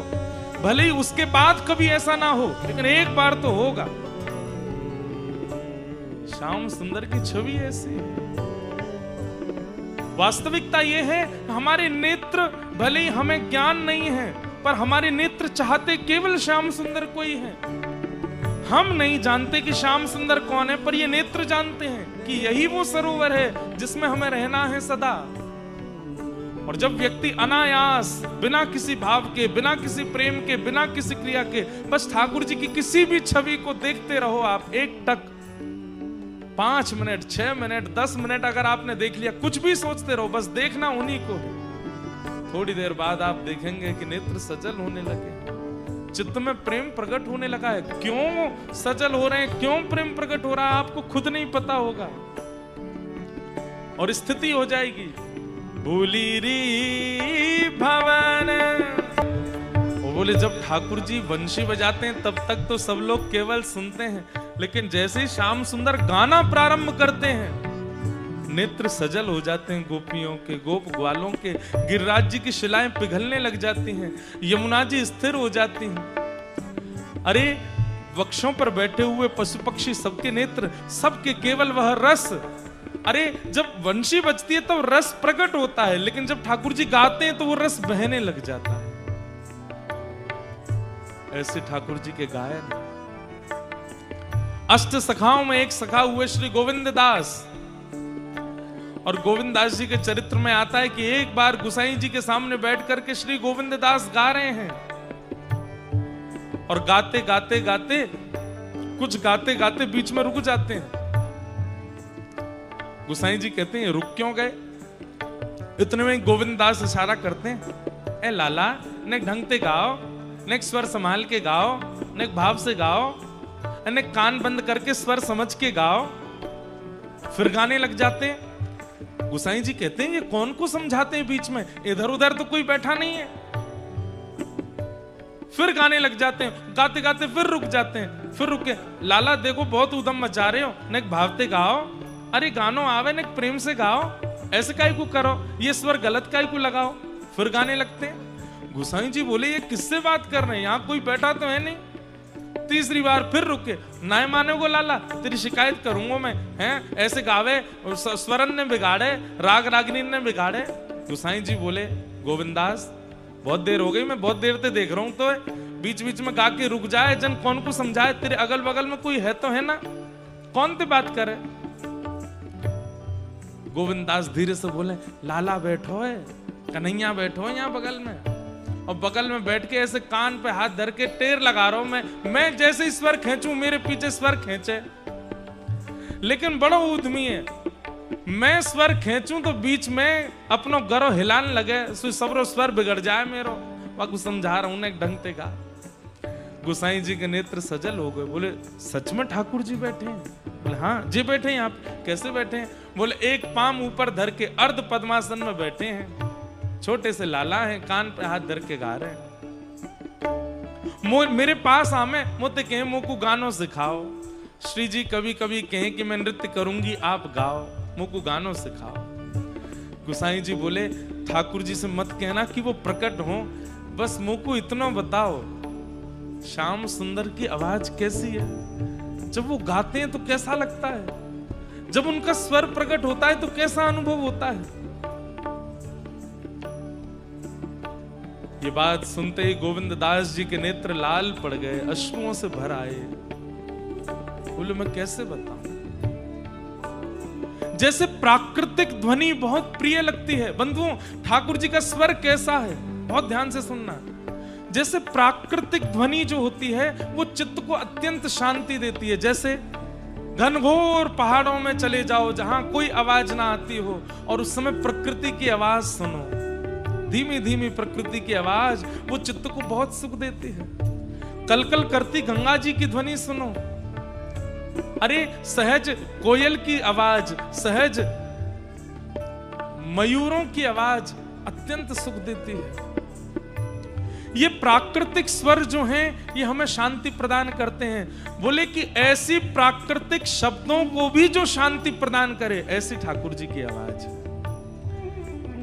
भले ही उसके बाद कभी ऐसा ना हो, लेकिन एक बार तो होगा। श्याम सुंदर की छवि ऐसी है। वास्तविकता यह है, हमारे नेत्र भले ही हमें ज्ञान नहीं है, पर हमारे नेत्र चाहते केवल श्याम सुंदर को ही है। हम नहीं जानते कि श्याम सुंदर कौन है, पर ये नेत्र जानते हैं कि यही वो सरोवर है जिसमें हमें रहना है सदा। और जब व्यक्ति अनायास, बिना किसी भाव के, बिना किसी प्रेम के, बिना किसी क्रिया के, बस ठाकुर जी की किसी भी छवि को देखते रहो आप, एक टक, 5 मिनट, 6 मिनट, 10 मिनट अगर आपने देख लिया, कुछ भी सोचते रहो, बस देखना उन्हीं को। थोड़ी देर बाद आप देखेंगे कि नेत्र सजल होने लगे, चित्त में प्रेम प्रकट होने लगा है। क्यों सजल हो रहे हैं, क्यों प्रेम प्रकट हो रहा है, आपको खुद नहीं पता होगा, और स्थिति हो जाएगी भूली री भवन। वो बोले जब ठाकुर जी बंशी बजाते हैं तब तक तो सब लोग केवल सुनते हैं, लेकिन जैसे ही श्याम सुंदर गाना प्रारंभ करते हैं, नेत्र सजल हो जाते हैं गोपियों के, गोप ग्वालों के, गिरिराज जी की शिलाएं पिघलने लग जाती हैं, यमुना जी स्थिर हो जाती हैं। अरे वृक्षों पर बैठे हुए पशु पक्षी सबके नेत्र, सबके केवल वह रस। अरे जब वंशी बजती है तब रस प्रकट होता है, लेकिन जब ठाकुर जी गाते हैं तो वो रस बहने लग जाता है। ऐसे ठाकुर जी के गायन। अष्ट सखाओं में एक सखा हुए श्री गोविंद दास, और गोविंद दास जी के चरित्र में आता है कि एक बार गुसाई जी के सामने बैठ करके श्री गोविंद दास गा रहे हैं, और गाते गाते गाते, कुछ गाते गाते बीच में रुक जाते हैं। गुसाई जी कहते हैं रुक क्यों गए? इतने में गोविंद दास इशारा करते हैं, ए लाला, ने ढंग से गाओ, ने स्वर संभाल के गाओ, ने भाव से गाओ, ने कान बंद करके स्वर समझ के गाओ। फिर गाने लग जाते हैं। गुसाई जी कहते हैं ये कौन को समझाते हैं बीच में, इधर उधर तो कोई बैठा नहीं है। फिर गाने लग जाते हैं, गाते गाते फिर रुक जाते हैं, फिर रुके, लाला देखो बहुत उदम मचा रहे हो, ने भावते गाओ, अरे गानो आवे ने प्रेम से गाओ, ऐसे काहे को करो, ये स्वर गलत काहे को लगाओ। फिर गाने लगते हैं। गुसाई जी बोले ये किससे बात कर रहे हैं, यहाँ कोई बैठा तो है नहीं। तीसरी बार फिर रुके, ना मानोगो लाला, तेरी शिकायत करूंगा मैं, हैं ऐसे गावे, स्वरन ने बिगाड़े, राग रागिनी ने बिगाड़े। गुसाई जी बोले गोविंदास बहुत देर हो गई, मैं बहुत देर से देख रहा हूं, तो बीच बीच में गा के रुक जाए, जन कौन को समझाए, तेरे अगल बगल में कोई है तो है ना, कौन ते बात करे। गोविंदास धीरे से बोले लाला बैठो है, कन्हैया बैठो है यहाँ बगल में, और बगल में बैठ के ऐसे कान पे हाथ धर के टेर लगा रहा हूं मैं जैसे स्वर खींचूं मेरे पीछे स्वर खींचे, लेकिन बड़ो उद्यमी है, मैं स्वर खींचूं तो बीच में अपनो गरो हिलाने लगे, सबरो स्वर बिगड़ जाए मेरो, वाकु समझा रहा हूं ना एक ढंग से गा। गुसाई जी के नेत्र सजल हो गए, बोले सच में ठाकुर जी बैठे हैं? बोले हाँ जी बैठे हैं। आप कैसे बैठे हैं? बोले एक पाम ऊपर धर के अर्ध पद्मासन में बैठे हैं, छोटे से लाला हैं, कान पे हाथ धर के गा रहे हैं। मेरे पास आमे मोते कहे मोकू गानों सिखाओ। श्री जी कभी कभी कहे कि मैं नृत्य करूंगी, आप गाओ, मोकू गानों सिखाओ। गुसाई जी बोले ठाकुर जी से मत कहना कि वो प्रकट हो, बस मोकू इतना बताओ श्याम सुंदर की आवाज कैसी है, जब वो गाते हैं तो कैसा लगता है, जब उनका स्वर प्रकट होता है तो कैसा अनुभव होता है। ये बात सुनते ही गोविंद दास जी के नेत्र लाल पड़ गए, अश्रुओं से भर आए। बोले मैं कैसे बताऊं, जैसे प्राकृतिक ध्वनि बहुत प्रिय लगती है। बंधुओं ठाकुर जी का स्वर कैसा है, बहुत ध्यान से सुनना। जैसे प्राकृतिक ध्वनि जो होती है वो चित्त को अत्यंत शांति देती है। जैसे घनघोर पहाड़ों में चले जाओ जहां कोई आवाज ना आती हो और उस समय प्रकृति की आवाज सुनो, धीमी धीमी प्रकृति की आवाज, वो चित्त को बहुत सुख देती है। कलकल करती गंगा जी की ध्वनि सुनो, अरे सहज कोयल की आवाज, सहज मयूरों की आवाज अत्यंत सुख देती है। ये प्राकृतिक स्वर जो हैं ये हमें शांति प्रदान करते हैं। बोले कि ऐसी प्राकृतिक शब्दों को भी जो शांति प्रदान करे, ऐसी ठाकुर जी की आवाज।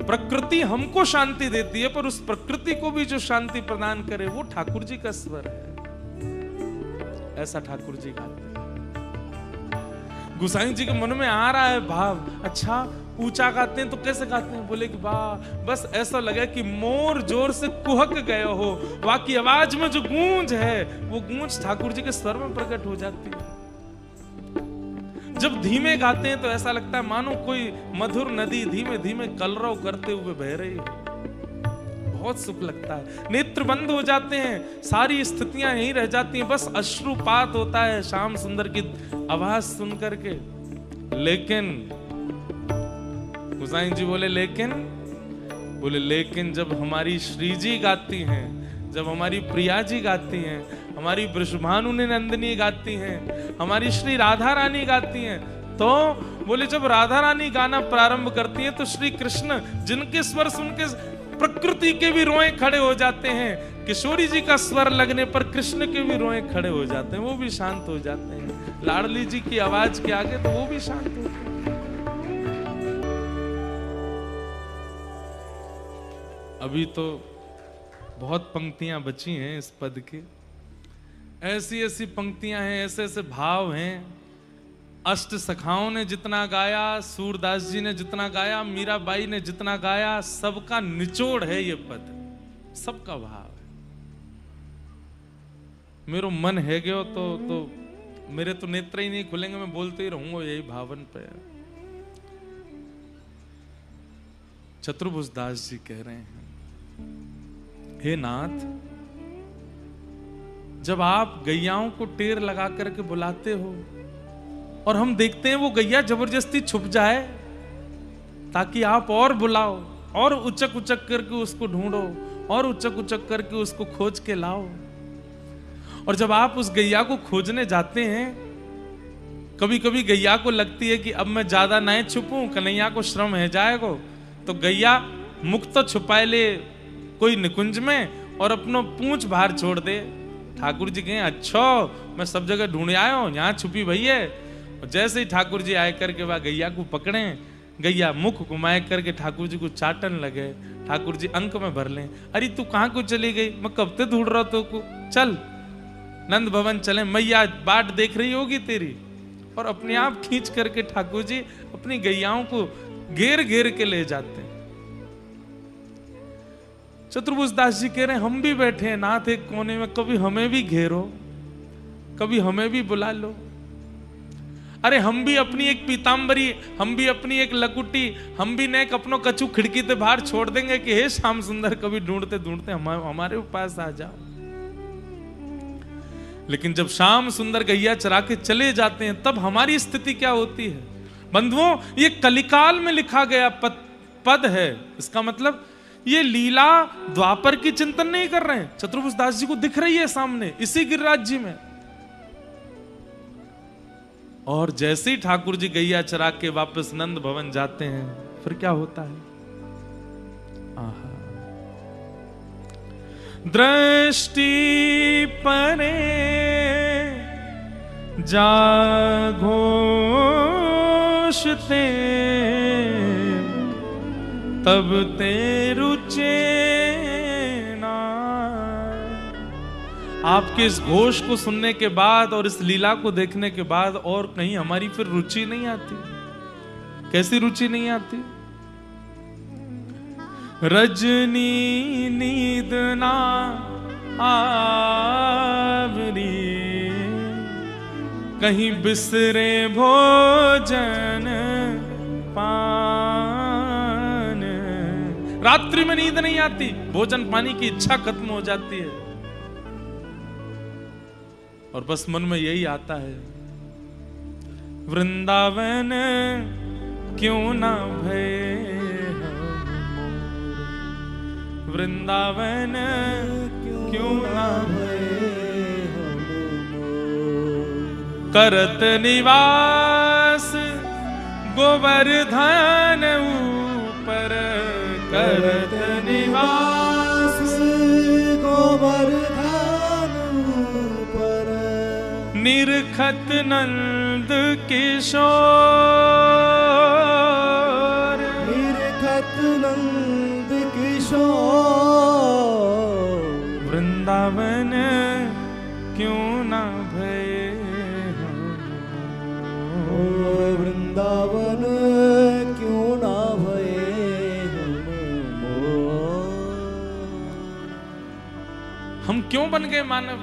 प्रकृति हमको शांति देती है, पर उस प्रकृति को भी जो शांति प्रदान करे वो ठाकुर जी का स्वर है। ऐसा ठाकुर जी गाते हैं। गोसाई जी के मन में आ रहा है भाव, अच्छा ऊंचा गाते हैं तो कैसे गाते हैं? बोले कि वाह, बस ऐसा लगे कि मोर जोर से कुहक गए हो, वहां की आवाज में जो गूंज है वो गूंज ठाकुर जी के स्वर में प्रकट हो जाती है। जब धीमे गाते हैं तो ऐसा लगता है मानो कोई मधुर नदी धीमे धीमे कलरव करते हुए बह रही है, बहुत सुख लगता है। नेत्र बंद हो जाते हैं, सारी स्थितियां यहीं रह जाती हैं, बस अश्रुपात होता है श्याम सुंदर की आवाज सुन करके। लेकिन गोसाई जी बोले लेकिन जब हमारी श्री जी गाती हैं, जब हमारी प्रिया जी गाती हैं, हमारी वृषभानु नंदिनी गाती हैं, हमारी श्री राधा रानी गाती हैं, तो बोले जब राधा रानी गाना प्रारंभ करती हैं तो श्री कृष्ण जिनके स्वर सुन के प्रकृति के भी रोए खड़े हो जाते हैं, किशोरी जी का स्वर लगने पर कृष्ण के भी रोए खड़े हो जाते हैं, वो भी शांत हो जाते हैं। लाडली जी की आवाज के आगे तो वो भी शांत होते हैं। अभी तो बहुत पंक्तियां बची हैं इस पद की, ऐसी ऐसी पंक्तियां हैं, ऐसे ऐसे भाव हैं। अष्ट सखाओं ने जितना गाया, सूरदास जी ने जितना गाया, मीराबाई ने जितना गाया, सबका निचोड़ है ये पद, सबका भाव है। मेरो मन है गयो तो मेरे तो नेत्र ही नहीं खुलेंगे, मैं बोलते ही रहूंगा यही भावन पे। चतुर्भुज दास जी कह रहे हैं, हे नाथ, जब आप गैयाओं को टेर लगा करके बुलाते हो और हम देखते हैं वो गैया जबरदस्ती छुप जाए ताकि आप और बुलाओ और उचक उचक करके उसको ढूंढो और उचक उचक करके उसको खोज के लाओ, और जब आप उस गैया को खोजने जाते हैं, कभी कभी गैया को लगती है कि अब मैं ज्यादा नहीं छुपूं, कन्हैया को श्रम है जाएगा, तो गैया मुख तो छुपाए ले कोई निकुंज में और अपनो पूंछ बाहर छोड़ दे। ठाकुर जी कहें अच्छा मैं सब जगह ढूंढ आया हूं, यहाँ छुपी भई है। और जैसे ही ठाकुर जी आए करके वह गैया को पकड़े, गैया मुख घुमाए करके ठाकुर जी को चाटन लगे। ठाकुर जी अंक में भर लें, अरे तू कहाँ को चली गई, मैं कब से ढूंढ रहा तो को, चल नंद भवन चले, मैया बाट देख रही होगी तेरी। और अपने आप खींच करके ठाकुर जी अपनी गैयाओं को घेर घेर के ले जाते हैं। चतुर्भुज दास जी कह रहे हैं हम भी बैठे हैं नाथ एक कोने में, कभी हमें भी घेरो, कभी हमें भी बुला लो। अरे हम भी अपनी एक पीतांबरी, हम भी अपनी एक लकुटी, हम भी नेक अपनो कछु खिड़की से बाहर छोड़ देंगे कि हे श्याम सुंदर कभी ढूंढते ढूंढते हमारे पास आ जाओ। लेकिन जब श्याम सुंदर गैया चरा के चले जाते हैं तब हमारी स्थिति क्या होती है? बंधुओं, ये कलिकाल में लिखा गया पद है। इसका मतलब ये लीला द्वापर की चिंतन नहीं कर रहे हैं, चतुर्भुज दास जी को दिख रही है सामने इसी गिरिराज जी में। और जैसे ही ठाकुर जी गैया चरा के वापस नंद भवन जाते हैं, फिर क्या होता है? आहा, दृष्टि परे जाघोषते तब ते रुचे ना। आपके इस घोष को सुनने के बाद और इस लीला को देखने के बाद और कहीं हमारी फिर रुचि नहीं आती। कैसी रुचि नहीं आती? रजनी नींद ना आवरी, कहीं बिसरे भोजन पान। रात्रि में नींद नहीं आती, भोजन पानी की इच्छा खत्म हो जाती है। और बस मन में यही आता है, वृंदावन क्यों ना भये वृंदावन क्यों ना करत निवास गोवर्धन ऊपर करत निवास गोवर्धन ऊपर निरखत नंद किशोर निरखत नंद किशोर वृंदावन क्यों ना भये वृंदावन क्यों ना भये हम क्यों बन गए मानव?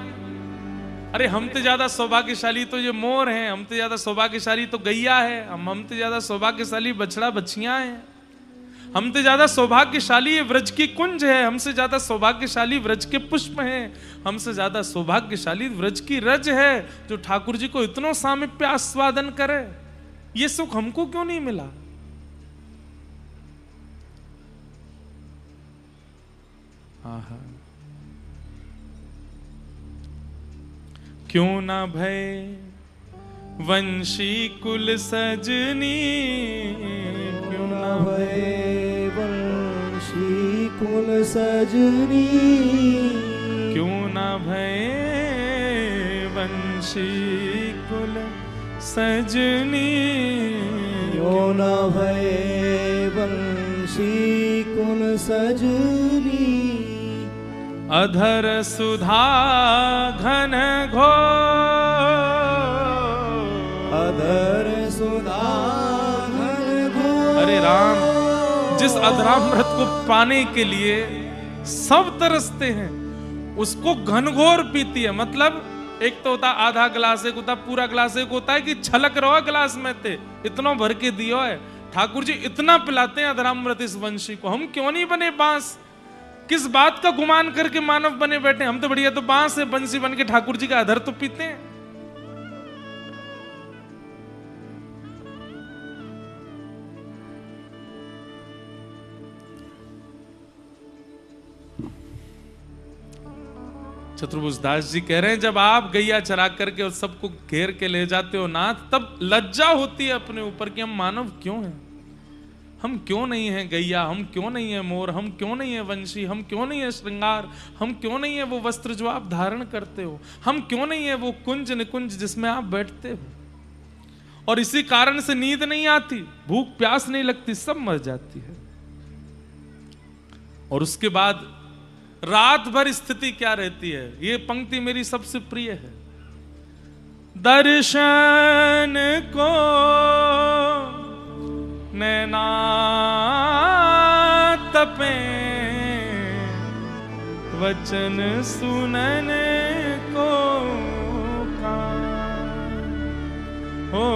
अरे हम तो ज्यादा सौभाग्यशाली तो ये मोर हैं, हम तो ज्यादा सौभाग्यशाली तो गैया है, हम तो ज्यादा सौभाग्यशाली बछड़ा बछियां हैं, हम तो ज्यादा सौभाग्यशाली ये व्रज की कुंज है, हमसे ज्यादा सौभाग्यशाली व्रज के पुष्प हैं, हमसे ज्यादा सौभाग्यशाली व्रज की रज है जो ठाकुर जी को इतनो सामीप्य आस्वादन करे। ये सुख हमको क्यों नहीं मिला? आहा, क्यों ना भय वंशी कुल सजनी क्यों ना भये वंशी कुल सजनी क्यों ना भय वंशी कुल सजनी क्यों ना भये वंशी कुल सजनी अधर सुधा घन घोर अधर सुधा घन घोर। अरे राम, जिस अधरामृत को पाने के लिए सब तरसते हैं उसको घनघोर पीती है। मतलब एक तो होता आधा गिलास, एक होता पूरा गिलास, एक होता है कि छलक रहो गिलास में थे इतना भर के दियो है। ठाकुर जी इतना पिलाते हैं अधरामृत इस वंशी को। हम क्यों नहीं बने बांस? किस बात का गुमान करके मानव बने बैठे? हम तो बढ़िया तो बांस है, बंसी बन के ठाकुर जी का अधर तो पीते हैं। चतुर्भुज दास जी कह रहे हैं, जब आप गैया चरा करके और सबको घेर के ले जाते हो नाथ, तब लज्जा होती है अपने ऊपर कि हम मानव क्यों हैं, हम क्यों नहीं है गैया, हम क्यों नहीं है मोर, हम क्यों नहीं है वंशी, हम क्यों नहीं है श्रृंगार, हम क्यों नहीं है वो वस्त्र जो आप धारण करते हो, हम क्यों नहीं है वो कुंज निकुंज जिसमें आप बैठते हो। और इसी कारण से नींद नहीं आती, भूख प्यास नहीं लगती, सब मर जाती है। और उसके बाद रात भर स्थिति क्या रहती है? ये पंक्ति मेरी सबसे प्रिय है। दर्शन को नैना तपे, वचन सुनने को कान, हो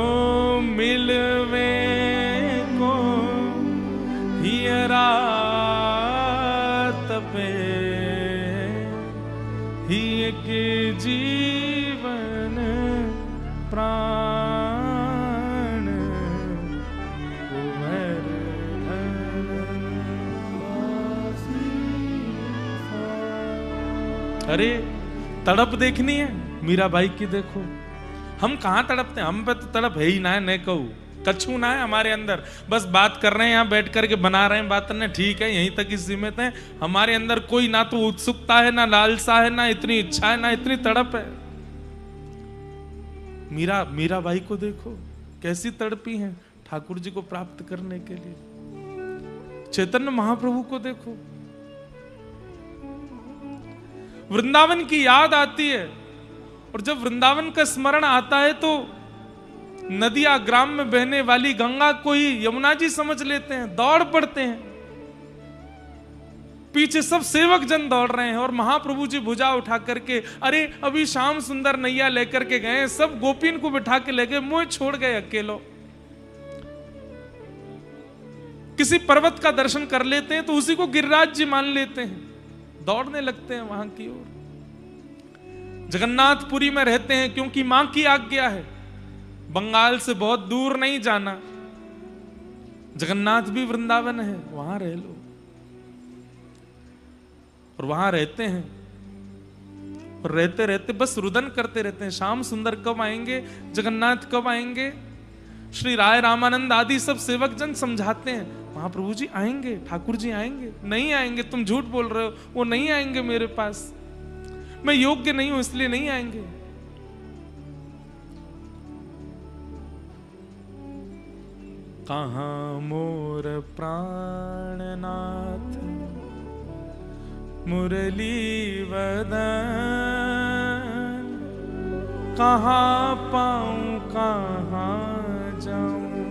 मिलवे को हियरा तपे, हिय के जीवन प्राण। अरे तड़प देखनी है मीराबाई की, देखो हम कहां तड़पते हैं? हम पे तो तड़प है ही ना है, न कहूं कछू ना है हमारे अंदर। बस बात कर रहे हैं यहाँ बैठ करके, बना रहे हैं बात करने, ठीक है यहीं तक ही सीमित है। हमारे अंदर कोई ना तो उत्सुकता है, ना लालसा है, ना इतनी इच्छा है, ना इतनी तड़प है। मीराबाई को देखो कैसी तड़पी हैं ठाकुर जी को प्राप्त करने के लिए। चैतन्य महाप्रभु को देखो, वृंदावन की याद आती है, और जब वृंदावन का स्मरण आता है तो नदिया ग्राम में बहने वाली गंगा को ही यमुना जी समझ लेते हैं, दौड़ पड़ते हैं। पीछे सब सेवक जन दौड़ रहे हैं और महाप्रभु जी भुजा उठा करके, अरे अभी श्याम सुंदर नैया लेकर के गए, सब गोपीन को बिठा के ले गए, मुझे छोड़ गए अकेलो। किसी पर्वत का दर्शन कर लेते हैं तो उसी को गिरिराज जी मान लेते हैं, दौड़ने लगते हैं वहां की ओर। जगन्नाथपुरी में रहते हैं क्योंकि मां की आज्ञा है, बंगाल से बहुत दूर नहीं जाना, जगन्नाथ भी वृंदावन है, वहां रह लो। और वहां रहते हैं और रहते रहते बस रुदन करते रहते हैं, श्याम सुंदर कब आएंगे, जगन्नाथ कब आएंगे। श्री राय रामानंद आदि सब सेवक जन समझाते हैं, महाप्रभु जी आएंगे, ठाकुर जी आएंगे। नहीं आएंगे, तुम झूठ बोल रहे हो, वो नहीं आएंगे मेरे पास, मैं योग्य नहीं हूं इसलिए नहीं आएंगे। कहाँ मोर प्राणनाथ मुरली वदन, कहाँ पाऊं कहाँ जाऊं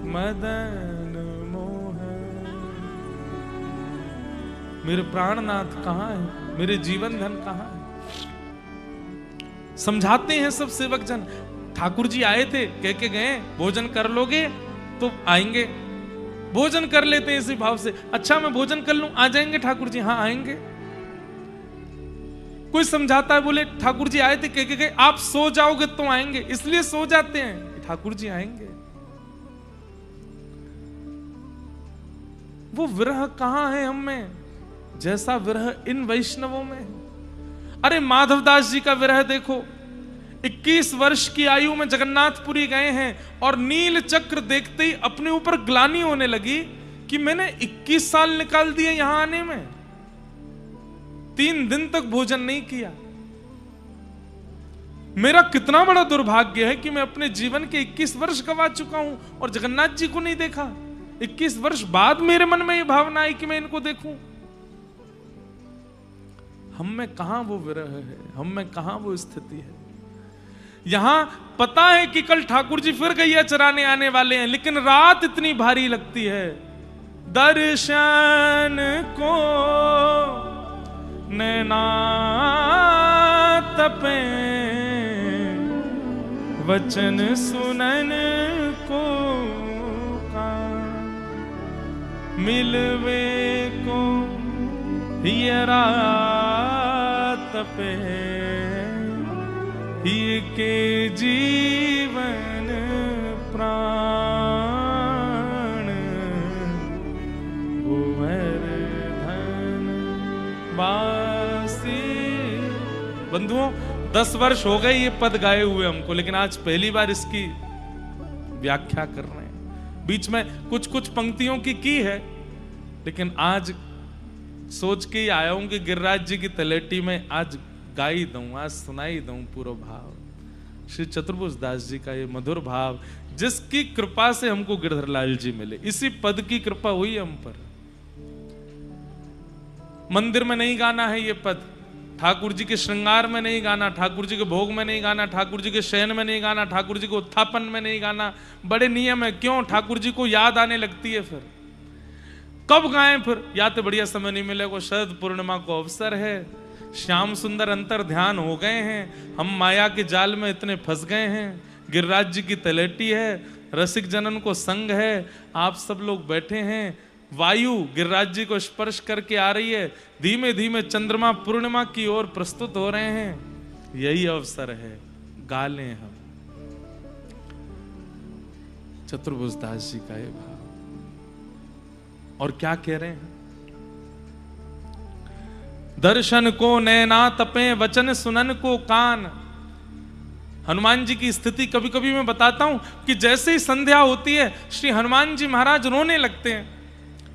मदन मोहन। मेरे प्राणनाथ कहाँ है, मेरे जीवन धन कहाँ है। समझाते हैं सब सेवक जन, ठाकुर जी आए थे, कह के गए भोजन कर लोगे तो आएंगे। भोजन कर लेते हैं इसी भाव से, अच्छा मैं भोजन कर लूं, आ जाएंगे ठाकुर जी, हाँ आएंगे। कोई समझाता है, बोले ठाकुर जी आए थे, कह के गए आप सो जाओगे तो आएंगे, इसलिए सो जाते हैं, ठाकुर जी आएंगे। वो विरह कहां है हम में, जैसा विरह इन वैष्णवों में। अरे माधवदास जी का विरह देखो, 21 वर्ष की आयु में जगन्नाथपुरी गए हैं और नील चक्र देखते ही अपने ऊपर ग्लानि होने लगी कि मैंने 21 साल निकाल दिए यहां आने में, 3 दिन तक भोजन नहीं किया। मेरा कितना बड़ा दुर्भाग्य है कि मैं अपने जीवन के 21 वर्ष गवा चुका हूं और जगन्नाथ जी को नहीं देखा। 21 वर्ष बाद मेरे मन में यह भावना आई कि मैं इनको देखूं। हम में कहां वो विरह है, हम में कहां वो स्थिति है। यहां पता है कि कल ठाकुर जी फिर गैया चराने आने वाले हैं, लेकिन रात इतनी भारी लगती है। दर्शन को नैना तपे, वचन सुनन को कान, मिलवे को हियरा तपे, ये के जीवन प्राण भुवर धन वासी। बंधुओं 10 वर्ष हो गए ये पद गाए हुए हमको, लेकिन आज पहली बार इसकी व्याख्या कर रहे हैं। बीच में कुछ कुछ पंक्तियों की है, लेकिन आज सोच के ही आया हूं कि गिरिराज जी की तलेटी में आज गाई दूं, आज सुनाई दूं पूरा भाव। श्री चतुर्भुज दास जी का ये मधुर भाव, जिसकी कृपा से हमको गिरधरलाल जी मिले, इसी पद की कृपा हुई हम पर। मंदिर में नहीं गाना है ये पद, ठाकुर जी के श्रृंगार में नहीं गाना, ठाकुर जी के भोग में नहीं गाना, ठाकुर जी के शयन में नहीं गाना, ठाकुर जी के उत्थापन में नहीं गाना। बड़े नियम है, क्यों? ठाकुर जी को याद आने लगती है। फिर कब गाएं? फिर या तो बढ़िया समय नहीं मिलेगा, शरद पूर्णिमा को अवसर है, श्याम सुंदर अंतर ध्यान हो गए हैं, हम माया के जाल में इतने फंस गए हैं, गिरिराज जी की तलेटी है, रसिक जनन को संग है, आप सब लोग बैठे हैं, वायु गिरिराज जी को स्पर्श करके आ रही है, धीमे धीमे चंद्रमा पूर्णिमा की ओर प्रस्तुत हो रहे हैं, यही अवसर है, गा लें हम चतुर्भुज दास जी का ये भाव। और क्या कह रहे हैं? दर्शन को नैना तपे, वचन सुनन को कान। हनुमान जी की स्थिति कभी कभी मैं बताता हूं कि जैसे ही संध्या होती है श्री हनुमान जी महाराज रोने लगते हैं।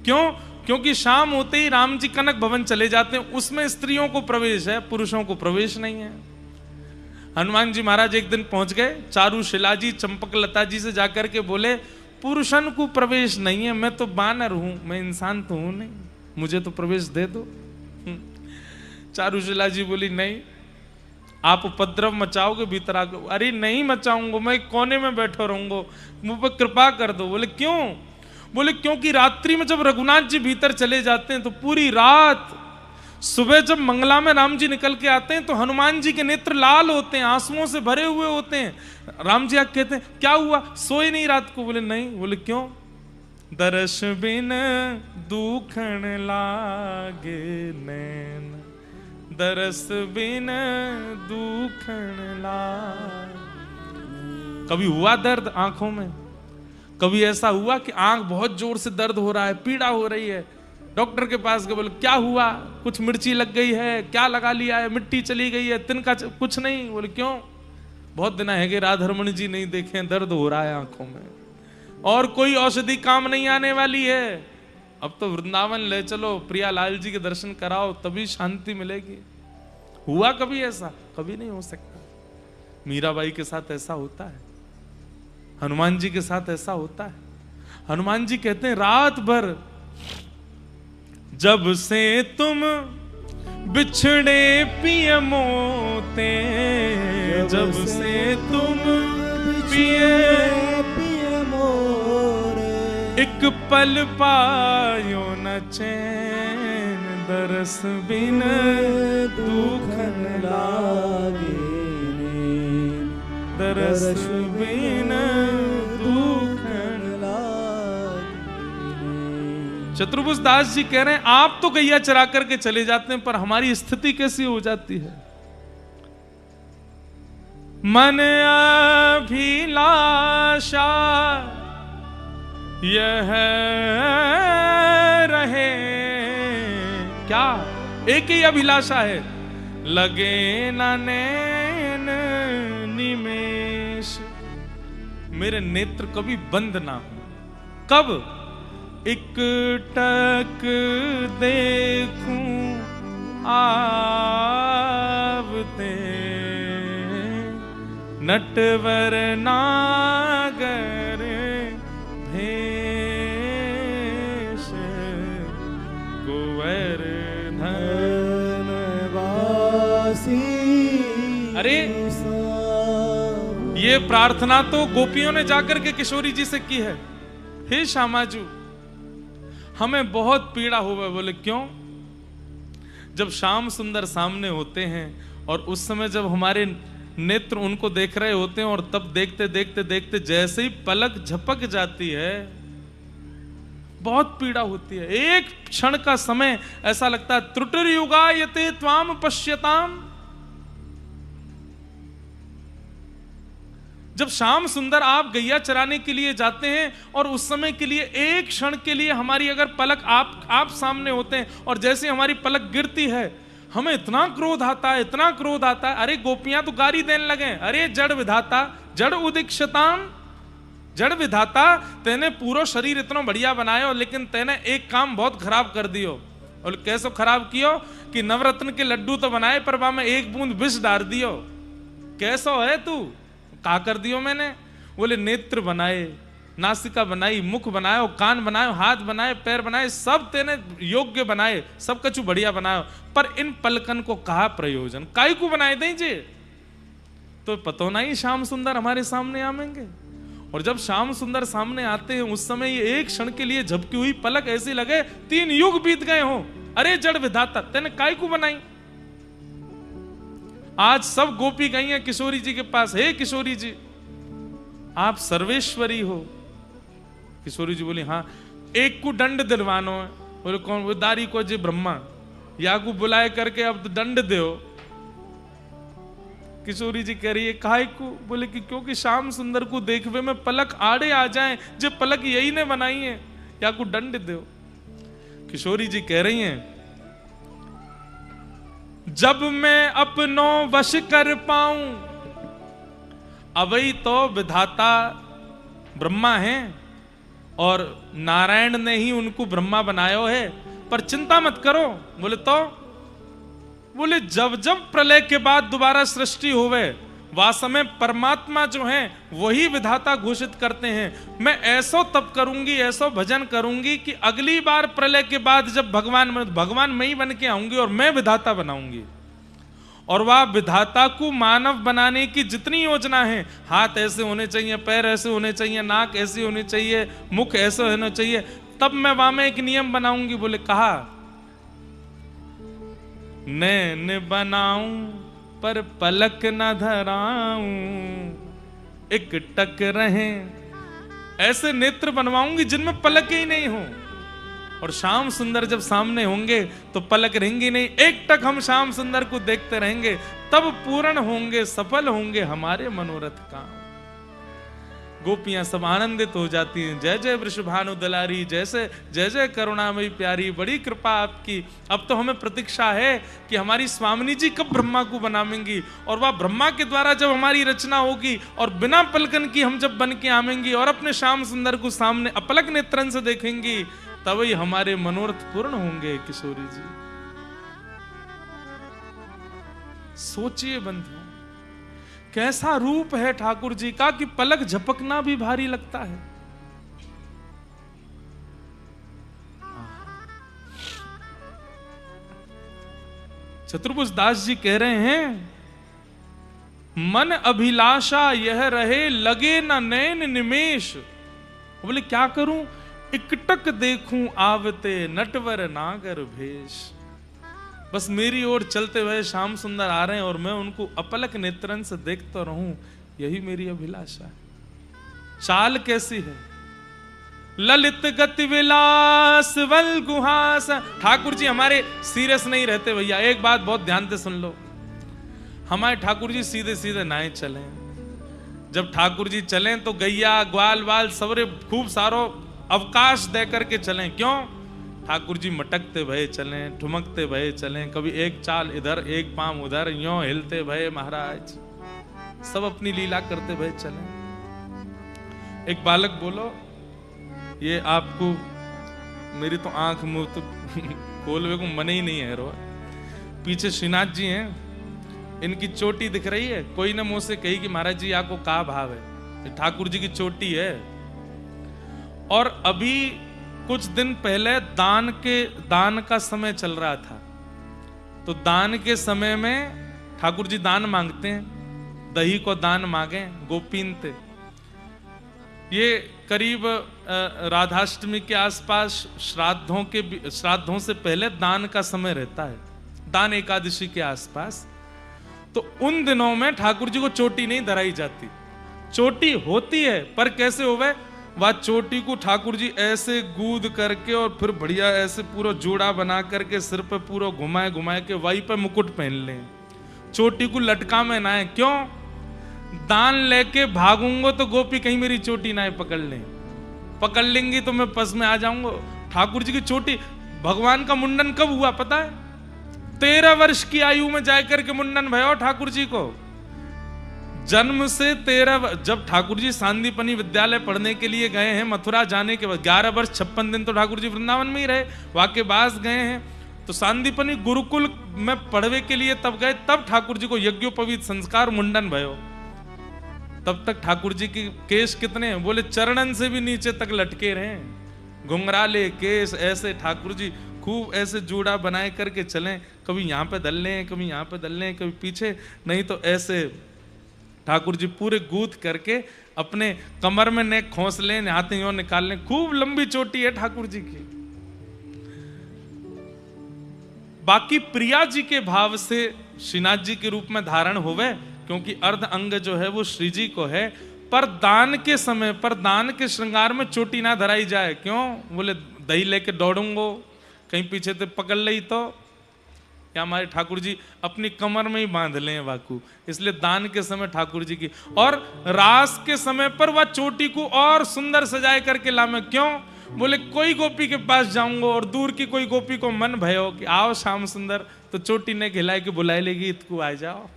क्यों? क्योंकि शाम होते ही राम जी कनक भवन चले जाते हैं, उसमें स्त्रियों को प्रवेश है, पुरुषों को प्रवेश नहीं है। हनुमान जी महाराज एक दिन पहुंच गए, चारू शिलाजी चंपक लता जी से जाकर के बोले, पुरुषन को प्रवेश नहीं है, मैं तो बानर हूं, मैं इंसान तो हूं नहीं, मुझे तो प्रवेश दे दो। चारुशिला जी बोली, नहीं, आप उपद्रव मचाओगे भीतर आकर। अरे नहीं मचाऊंगा, मैं कोने में बैठा रहूंगा, मुझ पर कृपा कर दो। बोले क्यों? बोले क्योंकि रात्रि में जब रघुनाथ जी भीतर चले जाते हैं तो पूरी रात, सुबह जब मंगला में राम जी निकल के आते हैं तो हनुमान जी के नेत्र लाल होते हैं, आंसुओं से भरे हुए होते हैं। राम जी कहते हैं, क्या हुआ, सोए नहीं रात को? बोले नहीं। बोले क्यों? दर्श बिन दुखन लागे नैन, दरस बिन दुखन लागे। कभी हुआ दर्द आंखों में? कभी ऐसा हुआ कि आंख बहुत जोर से दर्द हो रहा है, पीड़ा हो रही है, डॉक्टर के पास गए, बोले क्या हुआ? कुछ मिर्ची लग गई है, क्या लगा लिया है, मिट्टी चली गई है, तिनका कुछ नहीं। बोले क्यों? बहुत दिन है कि राधारमण जी नहीं देखे, दर्द हो रहा है आंखों में, और कोई औषधि काम नहीं आने वाली है। अब तो वृंदावन ले चलो, प्रियालाल जी के दर्शन कराओ, तभी शांति मिलेगी। हुआ कभी ऐसा? कभी नहीं हो सकता। मीराबाई के साथ ऐसा होता है, हनुमान जी के साथ ऐसा होता है। हनुमान जी कहते हैं रात भर जब से तुम बिछड़े पिय मोते, जब से तुम पिय मोरे, एक पल पायो न चैन, दरस बिन दुखन लागे, दरस बिन दुखन लागे। चतुर्भुज दास जी कह रहे हैं आप तो गैया चरा करके चले जाते हैं, पर हमारी स्थिति कैसी हो जाती है? मन अभिलाषा यह रहे, क्या एक ही अभिलाषा है, लगे न नैन निमेष, मेरे नेत्र कभी बंद ना हो। कब? एक टक देखूं आवते, नटवर नागर भेष, कुंवर धनवासी। अरे ये प्रार्थना तो गोपियों ने जाकर के किशोरी जी से की है, हे श्यामाजू हमें बहुत पीड़ा हुआ। बोले क्यों? जब श्याम सुंदर सामने होते हैं और उस समय जब हमारे नेत्र उनको देख रहे होते हैं, और तब देखते देखते देखते जैसे ही पलक झपक जाती है बहुत पीड़ा होती है। एक क्षण का समय ऐसा लगता है त्रुटिर्युगायते त्वाम पश्यताम। जब श्याम सुंदर आप गैया चराने के लिए जाते हैं और उस समय के लिए एक क्षण के लिए हमारी अगर पलक आप सामने होते हैं और जैसे हमारी पलक गिरती है हमें इतना क्रोध आता है, इतना क्रोध आता है। अरे गोपियां तो गाली देने लगे, अरे जड़ विधाता जड़ उदीक्षताम, जड़ विधाता तेने पूरा शरीर इतना बढ़िया बनायो लेकिन तेने एक काम बहुत खराब कर दियो। और कैसो खराब कियो कि नवरत्न के लड्डू तो बनाए पर वहां में एक बूंद विष डाल दियो। कैसो है तू? का कर दियो मैंने? बोले नेत्र बनाए, नासिका बनाई, मुख बनायो, कान बनायो, हाथ बनाए, पैर बनाए, सब तेने योग्य बनाए, सब कछु बढ़िया बनायो, पर इन पलकन को कहा प्रयोजन? काई को बनाए दीजिए? तो पतो नहीं श्याम सुंदर हमारे सामने आवेंगे। और जब श्याम सुंदर सामने आते हैं उस समय ये एक क्षण के लिए झपकी हुई पलक ऐसी लगे 3 युग बीत गए हो। अरे जड़ विधाता तेने काई को बनाई? आज सब गोपी गई हैं किशोरी जी के पास, हे किशोरी जी आप सर्वेश्वरी हो। किशोरी जी बोली हाँ। एक को दंड दिलवानो है। बोले कौन? वो दारी को जी ब्रह्मा, या को बुलाए करके अब तो दंड दो। किशोरी जी कह रही है काहे को? बोले कि क्योंकि श्याम सुंदर को देखवे में पलक आड़े आ जाए, जो पलक यही ने बनाई है, या को दंड दो। किशोरी जी कह रही हैं जब मैं अपनो वश कर पाऊं, अवई तो विधाता ब्रह्मा हैं और नारायण ने ही उनको ब्रह्मा बनायो है, पर चिंता मत करो। बोले तो? बोले जब जब प्रलय के बाद दोबारा सृष्टि होवे वास्तव में परमात्मा जो है वही विधाता घोषित करते हैं। मैं ऐसो तप करूंगी, ऐसो भजन करूंगी कि अगली बार प्रलय के बाद जब भगवान मैं ही बन के आऊंगी और मैं विधाता बनाऊंगी। और वह विधाता को मानव बनाने की जितनी योजना है, हाथ ऐसे होने चाहिए, पैर ऐसे होने चाहिए, नाक ऐसी होनी चाहिए, मुख ऐसे होना चाहिए, तब मैं वहां में एक नियम बनाऊंगी। बोले कहा नैन बनाऊं पर पलक न धराऊं, एक टक रहे, ऐसे नेत्र बनवाऊंगी जिनमें पलक ही नहीं हो। और श्याम सुंदर जब सामने होंगे तो पलक रहेंगी नहीं, एक टक हम श्याम सुंदर को देखते रहेंगे, तब पूर्ण होंगे, सफल होंगे हमारे मनोरथ काम। गोपियां सब आनंदित हो जाती हैं, जय जय वृषभानु दलारी, जैसे जय जय करुणामयी प्यारी, बड़ी कृपा आपकी। अब तो हमें प्रतीक्षा है कि हमारी स्वामिनी जी कब ब्रह्मा को बनावेंगी, और वह ब्रह्मा के द्वारा जब हमारी रचना होगी और बिना पलकन की हम जब बन के आवेंगी और अपने श्याम सुंदर को सामने अपलक नेत्रन से देखेंगी, तभी हमारे मनोरथ पूर्ण होंगे। किशोरी जी सोचिए बंधु, कैसा रूप है ठाकुर जी का कि पलक झपकना भी भारी लगता है। चतुर्भुज दास जी कह रहे हैं, मन अभिलाषा यह रहे लगे न नैन निमेश। बोले क्या करूं, इकटक देखूं आवते नटवर नागर भेष। बस मेरी ओर चलते हुए श्याम सुंदर आ रहे हैं और मैं उनको अपलक नेत्रन से देखता रहूं, यही मेरी अभिलाषा है। चाल कैसी है, ललित गति विलास वल गुहास। ठाकुर जी हमारे सीरियस नहीं रहते भैया, एक बात बहुत ध्यान से सुन लो, हमारे ठाकुर जी सीधे सीधे नाए चले। जब ठाकुर जी चलें तो गैया ग्वाल वाल सबरे खूब सारो अवकाश दे करके चलें। क्यों, ठाकुर जी मटकते भये चलें, ठुमकते भये चलें, कभी एक चाल इधर एक पांव उधर, यों हिलते भये महाराज, सब अपनी लीला करते भये चलें। एक बालक बोलो, ये आपको मेरी तो आंख मुंह तो खोलवे को मन ही नहीं है रो। पीछे श्रीनाथ जी हैं, इनकी चोटी दिख रही है, कोई ने मुंह से कही कि महाराज जी आपको का भाव है, ठाकुर जी की चोटी है। और अभी कुछ दिन पहले दान का समय चल रहा था, तो दान के समय में ठाकुर जी दान मांगते हैं, दही को दान मांगे गोपीन थे। ये करीब राधाष्टमी के आसपास श्राद्धों से पहले दान का समय रहता है, दान एकादशी के आसपास। तो उन दिनों में ठाकुर जी को चोटी नहीं धराई जाती, चोटी होती है पर कैसे होवे, वह चोटी को ठाकुर जी ऐसे गूद करके और फिर बढ़िया ऐसे पूरा जोड़ा बना करके सिर पे पूरा घुमाए घुमाए के वहीं पे मुकुट पहन लें, चोटी को लटका में ना है। क्यों, दान लेके भागूंगा तो गोपी कहीं मेरी चोटी ना पकड़ लें, पकड़ लेंगी तो मैं पस में आ जाऊंगा। ठाकुर जी की चोटी, भगवान का मुंडन कब हुआ पता है, 13 वर्ष की आयु में जाकर के मुंडन भयो ठाकुर जी को। जन्म से 13, जब ठाकुर जी सांदीपनी विद्यालय पढ़ने के लिए गए हैं मथुरा जाने के बाद, 11 वर्ष 56 दिन तो ठाकुर जी वृंदावन में ही रहे, वाके बास गए हैं। तो सांदीपनी गुरुकुल में पढ़वे के लिए तब गए, तब ठाकुर जी को यज्ञोपवीत संस्कार मुंडन भयो। तब तक ठाकुर जी के केश कितने हैं, बोले चरणन से भी नीचे तक लटके रहे, घुंघराले केश ऐसे। ठाकुर जी खूब ऐसे जोड़ा बनाए करके चलें, कभी यहाँ पे दल लें, कभी यहाँ पे दल लें, कभी पीछे, नहीं तो ऐसे ठाकुर जी पूरे गूथ करके अपने कमर में नेक खोस लें, हाथ यूं निकाल लें। खूब लंबी चोटी है ठाकुर जी की। बाकी प्रिया जी के भाव से श्रीनाथ जी के रूप में धारण होवे, क्योंकि अर्ध अंग जो है वो श्री जी को है। पर दान के समय पर, दान के श्रृंगार में चोटी ना धराई जाए। क्यों, बोले दही लेके दौड़ूंगो, कहीं पीछे से पकड़ ली तो क्या, हमारे ठाकुर जी अपनी कमर में ही बांध लें वाकू, इसलिए दान के समय ठाकुर जी की। और रास के समय पर वह चोटी को और सुंदर सजाए करके लामे। क्यों, बोले कोई गोपी के पास जाऊंगा और दूर की कोई गोपी को मन भयो कि आओ श्याम सुंदर, तो चोटी ने खिलाए के बुलाए लेगी, इतको आ जाओ।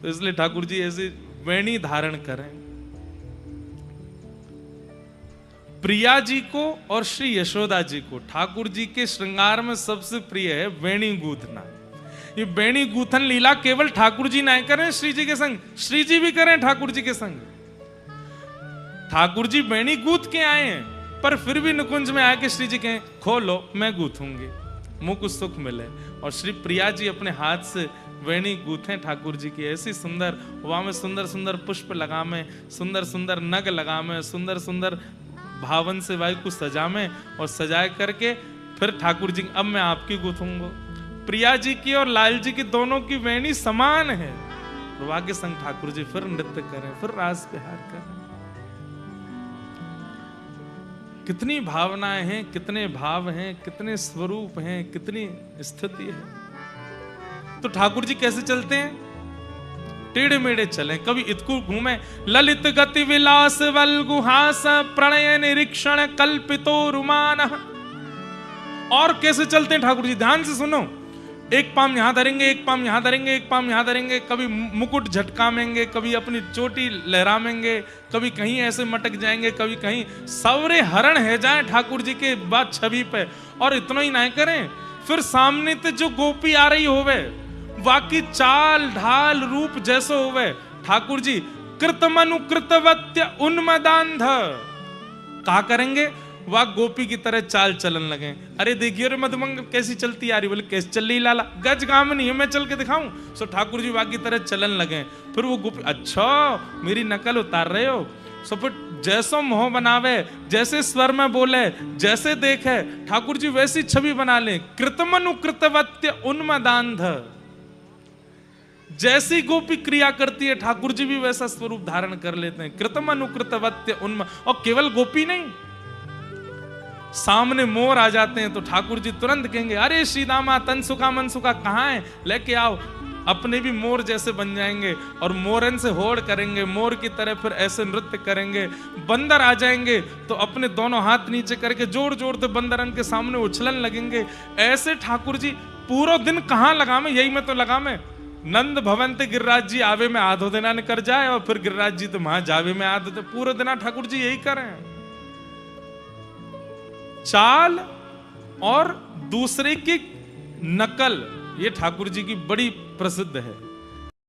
तो इसलिए ठाकुर जी ऐसी वेणी धारण करें। प्रिया जी को और श्री यशोदा जी को ठाकुर जी के श्रृंगार में सबसे प्रिय है वेणी गूंथना। ये वेणी गूंथन लीला केवल ठाकुर जी ना करें श्री जी के संग, श्री जी भी करें ठाकुर जी के संग। ठाकुर जी वेणी गूंथ के आए हैं, पर फिर भी निकुंज में आके श्री जी कहें खोलो मैं गूंथूंगी, मुझ को सुख मिले। और श्री प्रिया जी अपने हाथ से वेणी गूंथे ठाकुर जी की, ऐसी सुंदर, वहां में सुंदर सुंदर पुष्प लगामे, सुंदर सुंदर नग लगामे, सुंदर सुंदर भावन से वायु को सजामे, और सजाए करके फिर ठाकुर जी, अब मैं आपकी गूंथूंगा। प्रिया जी की और लाल जी की दोनों की वेणी समान है। प्रभा के संग ठाकुर जी फिर नृत्य करें, फिर रास विहार करें। कितनी भावनाएं हैं, कितने भाव हैं, कितने स्वरूप हैं, कितनी स्थिति है। तो ठाकुर जी कैसे चलते हैं? टेढ़े मेढ़े चलें, कभी इतकु घूमे। ललित गति विलास वल गुहास प्रणय निरीक्षण कल्पितो रुमान। और कैसे चलते हैं ठाकुर जी? ध्यान से सुनो। एक पाम यहां धरेंगे, एक पाम यहां धरेंगे, एक पाम यहां धरेंगे, कभी मुकुट झटकामेंगे, कभी अपनी चोटी लहरामेंगे, कभी कहीं ऐसे मटक जाएंगे, कभी कहीं सवरे हरण है जाए ठाकुर जी के बाद छवि पे। और इतना ही नहीं करें, फिर सामने ते जो गोपी आ रही होवे, वाकी चाल ढाल रूप जैसो होवे, ठाकुर जी कृतमनु कृतवत्य उन्मदांध कहा करेंगे, वह गोपी की तरह चाल चलन लगे। अरे देखिए रे मधुमंग कैसी चलती आ रही, बोले कैसे चल रही लाला, गज गाम नहीं है, मैं चल के दिखाऊं। सो ठाकुर जी वाह की तरह चलन लगे। फिर वो गोपी, अच्छा मेरी नकल उतार रहे हो। सो फिर जैसो मोह बनावे, जैसे स्वर में बोले, जैसे देखे ठाकुर जी वैसी छवि बना ले। कृतमनु कृतवत्य उन्मदांध, जैसी गोपी क्रिया करती है ठाकुर जी भी वैसा स्वरूप धारण कर लेते हैं। कृतमनु कृतवत्य उन्म, और केवल गोपी नहीं, सामने मोर आ जाते हैं तो ठाकुर जी तुरंत कहेंगे, अरे श्री दामा तनसुका मनसुका कहाँ है, लेके आओ। अपने भी मोर जैसे बन जाएंगे और मोरन से होड़ करेंगे, मोर की तरह फिर ऐसे नृत्य करेंगे। बंदर आ जाएंगे तो अपने दोनों हाथ नीचे करके जोर जोर से बंदरन के सामने उछलन लगेंगे। ऐसे ठाकुर जी पूरा दिन कहाँ लगा में, यही में तो लगा में। नंद भवन ते गिरिराज जी आवे में आधो दिना ने कर जाए, और फिर गिरिराज जी तो वहां जावे में आधो, तो पूरे दिन ठाकुर जी यही करें। चाल और दूसरे की नकल, ये ठाकुर जी की बड़ी प्रसिद्ध है।